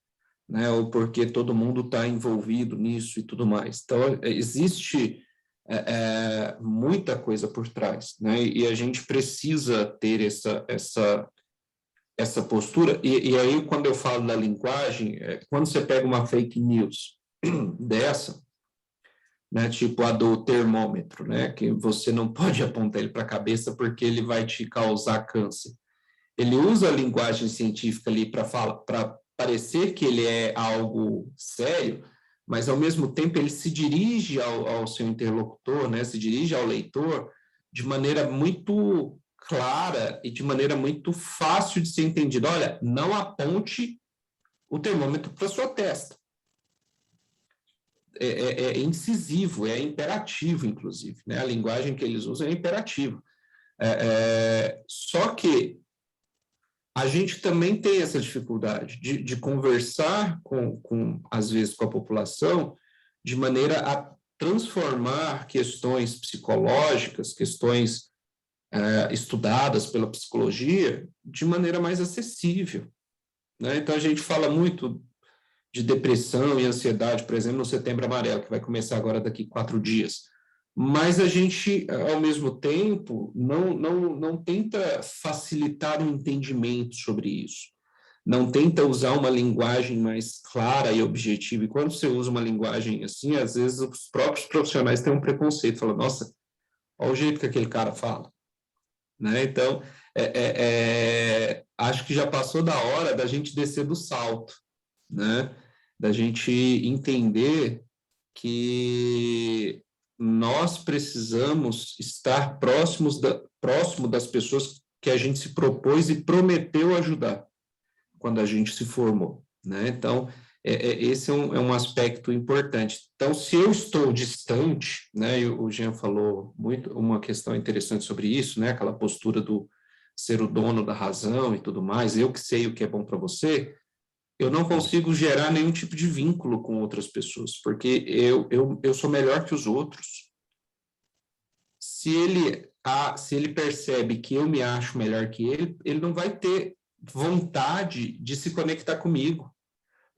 C: Né, ou porque todo mundo está envolvido nisso e tudo mais. Então, existe muita coisa por trás, né, e a gente precisa ter essa postura. E aí, quando eu falo da linguagem, quando você pega uma fake news dessa, né, tipo a do termômetro, né, que você não pode apontar ele para a cabeça porque ele vai te causar câncer. Ele usa a linguagem científica ali para parecer que ele é algo sério, mas, ao mesmo tempo, ele se dirige ao seu interlocutor, né, se dirige ao leitor de maneira muito clara e de maneira muito fácil de ser entendida. Olha, não aponte o termômetro para sua testa. É incisivo, é imperativo, inclusive, né? A linguagem que eles usam é imperativa. Só que a gente também tem essa dificuldade de conversar, às vezes, com a população, de maneira a transformar questões psicológicas, questões estudadas pela psicologia, de maneira mais acessível, né? Então, a gente fala muito de depressão e ansiedade, por exemplo, no Setembro Amarelo, que vai começar agora daqui 4 dias. Mas a gente, ao mesmo tempo, não tenta facilitar o entendimento sobre isso. Não tenta usar uma linguagem mais clara e objetiva. E quando você usa uma linguagem assim, às vezes os próprios profissionais têm um preconceito, falam, nossa, olha o jeito que aquele cara fala. Né? Então, acho que já passou da hora da gente descer do salto, né? Da gente entender que nós precisamos estar próximo das pessoas que a gente se propôs e prometeu ajudar quando a gente se formou, né? Então, esse é um aspecto importante. Então, se eu estou distante, né, e o Jean falou muito, uma questão interessante sobre isso, né, aquela postura do ser o dono da razão e tudo mais, eu que sei o que é bom para você, eu não consigo gerar nenhum tipo de vínculo com outras pessoas, porque eu sou melhor que os outros. Se ele percebe que eu me acho melhor que ele não vai ter vontade de se conectar comigo,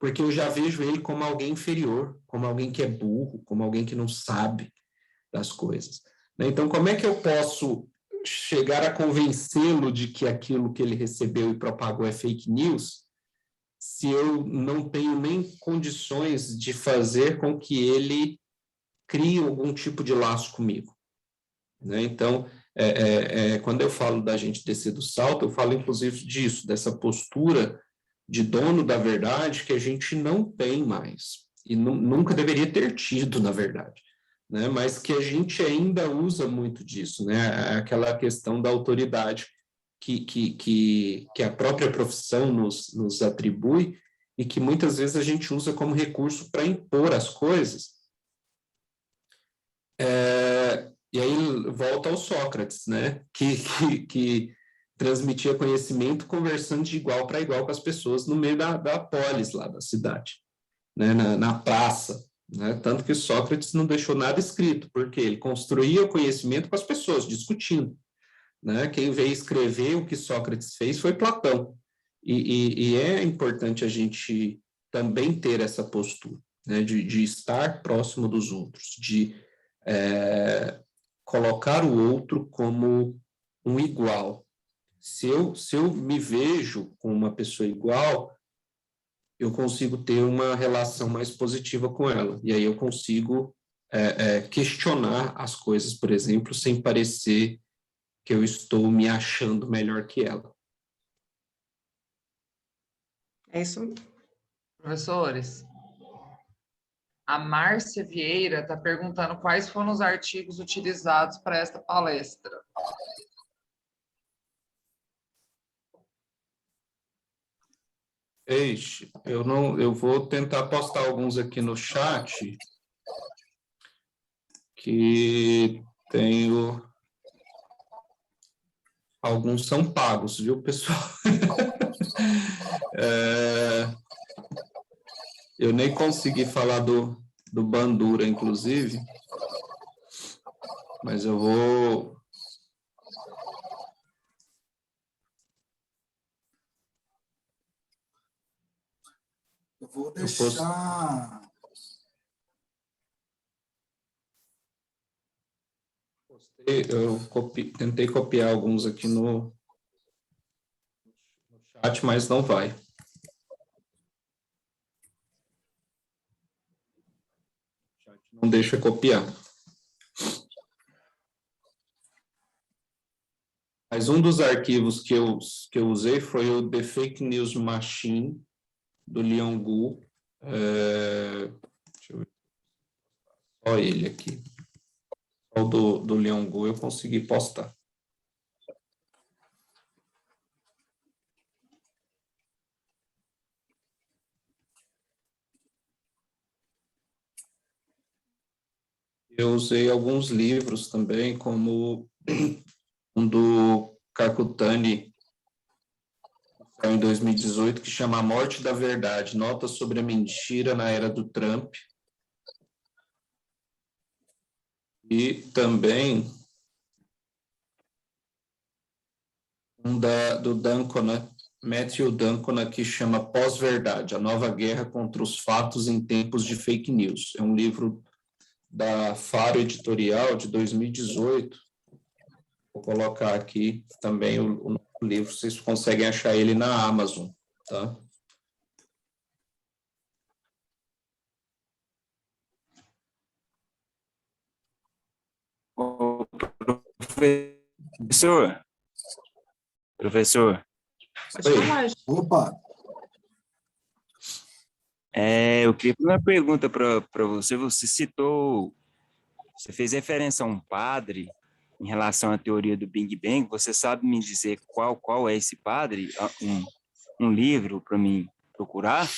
C: porque eu já vejo ele como alguém inferior, como alguém que é burro, como alguém que não sabe das coisas. Então, como é que eu posso chegar a convencê-lo de que aquilo que ele recebeu e propagou é fake news, se eu não tenho nem condições de fazer com que ele crie algum tipo de laço comigo, né? Então, quando eu falo da gente descer do salto, eu falo inclusive disso, dessa postura de dono da verdade que a gente não tem mais, e nunca deveria ter tido, na verdade, né? Mas que a gente ainda usa muito disso, né? Aquela questão da autoridade que a própria profissão nos atribui e que muitas vezes a gente usa como recurso para impor as coisas. E aí volta ao Sócrates, né? Que transmitia conhecimento conversando de igual para igual com as pessoas no meio da polis lá da cidade, né? Na praça, né? Tanto que Sócrates não deixou nada escrito, porque ele construía o conhecimento com as pessoas, discutindo. Né? Quem veio escrever o que Sócrates fez foi Platão. E é importante a gente também ter essa postura, né? de estar próximo dos outros, de colocar o outro como um igual. Se eu me vejo com uma pessoa igual, eu consigo ter uma relação mais positiva com ela. E aí eu consigo questionar as coisas, por exemplo, sem parecer que eu estou me achando melhor que ela.
B: É isso.
A: Professores, a Márcia Vieira está perguntando quais foram os artigos utilizados para esta palestra.
C: Eixe, eu vou tentar postar alguns aqui no chat, que tenho, alguns são pagos, viu, pessoal? Eu nem consegui falar do Bandura, inclusive, mas eu vou...
D: Eu vou deixar...
C: Tentei copiar alguns aqui no chat, mas não vai. O chat não deixa copiar. Mas um dos arquivos que eu usei foi o The Fake News Machine, do Leon Gu. Deixa eu ver. Só ele aqui. Só o do Leon Gu eu consegui postar. Eu usei alguns livros também, como um do Kakutani, em 2018, que chama A Morte da Verdade, Notas sobre a Mentira na Era do Trump. E também um do Dancona, Matthew Dancona, que chama Pós-Verdade, A Nova Guerra contra os Fatos em Tempos de Fake News. É um livro da Faro Editorial, de 2018. Vou colocar aqui também o livro, vocês conseguem achar ele na Amazon, tá?
F: Ô, professor,
B: Pode falar, gente.
D: Opa!
F: eu queria fazer uma pergunta para você. Você citou, você fez referência a um padre em relação à teoria do Big Bang. Você sabe me dizer qual é esse padre? Um livro para mim procurar?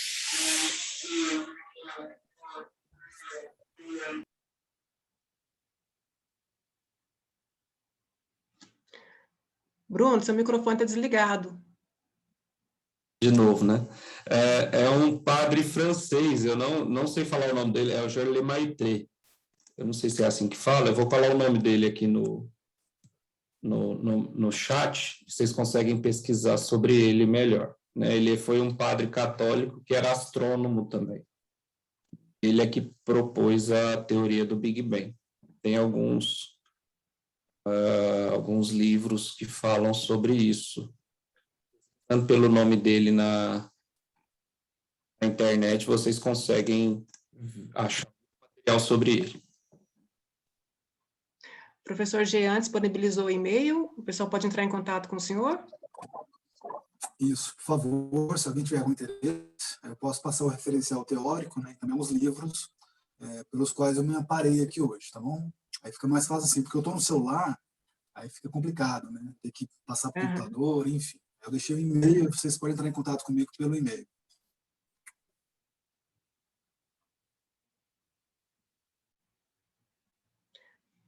B: Bruno, seu microfone está desligado.
C: De novo, né? É um padre francês, eu não sei falar o nome dele, é o Jean Lemaitre. Eu não sei se é assim que fala, eu vou falar o nome dele aqui no chat, vocês conseguem pesquisar sobre ele melhor, né? Ele foi um padre católico que era astrônomo também. Ele é que propôs a teoria do Big Bang. Tem alguns livros que falam sobre isso. Tanto pelo nome dele na internet, vocês conseguem achar material sobre ele.
B: O professor Jean disponibilizou o e-mail, o pessoal pode entrar em contato com o senhor?
D: Isso, por favor, se alguém tiver algum interesse, eu posso passar o referencial teórico, né, e também os livros pelos quais eu me amparei aqui hoje, tá bom? Aí fica mais fácil assim, porque eu estou no celular, aí fica complicado, né? Ter que passar para o computador, enfim. Eu deixei o e-mail, vocês podem entrar em contato comigo pelo e-mail.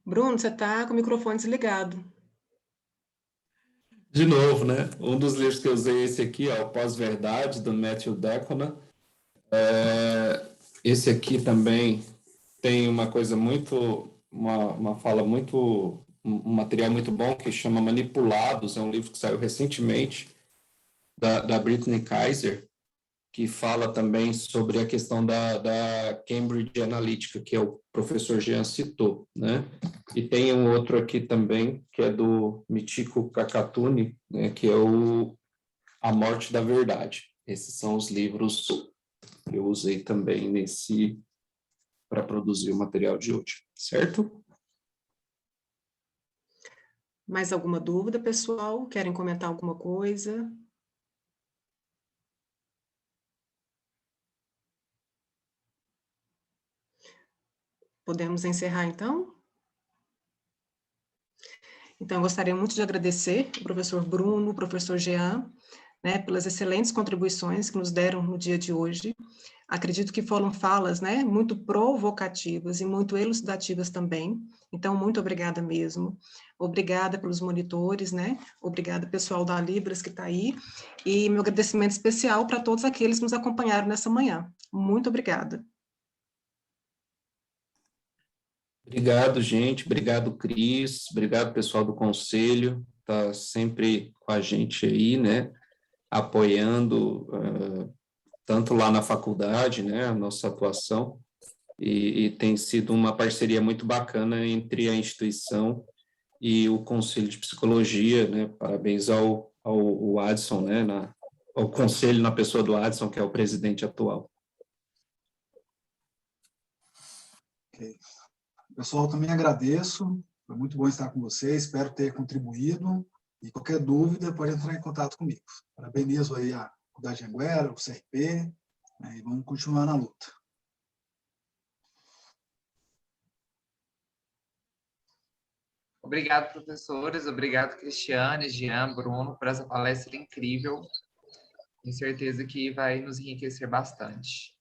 B: Bruno, você está com o microfone desligado.
C: De novo, né? Um dos livros que eu usei é esse aqui, ó, o Pós-Verdade, do Matthew Dancona. Esse aqui também tem uma coisa muito, uma fala muito, um material muito bom que chama Manipulados, é um livro que saiu recentemente, da Brittany Kaiser, que fala também sobre a questão da Cambridge Analytica, que é o professor Jean citou, né? E tem um outro aqui também, que é do Michiko Kakatuni, né, que é A Morte da Verdade. Esses são os livros que eu usei também para produzir o material de hoje, certo?
B: Mais alguma dúvida, pessoal? Querem comentar alguma coisa? Podemos encerrar, então? Então, eu gostaria muito de agradecer o professor Bruno, o professor Jean, né, pelas excelentes contribuições que nos deram no dia de hoje. Acredito que foram falas, né, muito provocativas e muito elucidativas também. Então, muito obrigada mesmo. Obrigada pelos monitores, né? Obrigada, pessoal da Libras que está aí. E meu agradecimento especial para todos aqueles que nos acompanharam nessa manhã. Muito obrigada.
C: Obrigado, gente. Obrigado, Cris. Obrigado, pessoal do conselho. Está sempre com a gente aí, né? Apoiando, tanto lá na faculdade, né? A nossa atuação. E tem sido uma parceria muito bacana entre a instituição e o Conselho de Psicologia, né? Parabéns ao Adson, né? Ao conselho na pessoa do Adson, que é o presidente atual.
D: Ok. Pessoal, também agradeço, foi muito bom estar com vocês, espero ter contribuído, e qualquer dúvida pode entrar em contato comigo. Parabenizo aí a Faculdade Anhanguera, o CRP, né, e vamos continuar na luta.
A: Obrigado, professores, obrigado, Cristiane, Jean, Bruno, por essa palestra incrível. Tenho certeza que vai nos enriquecer bastante.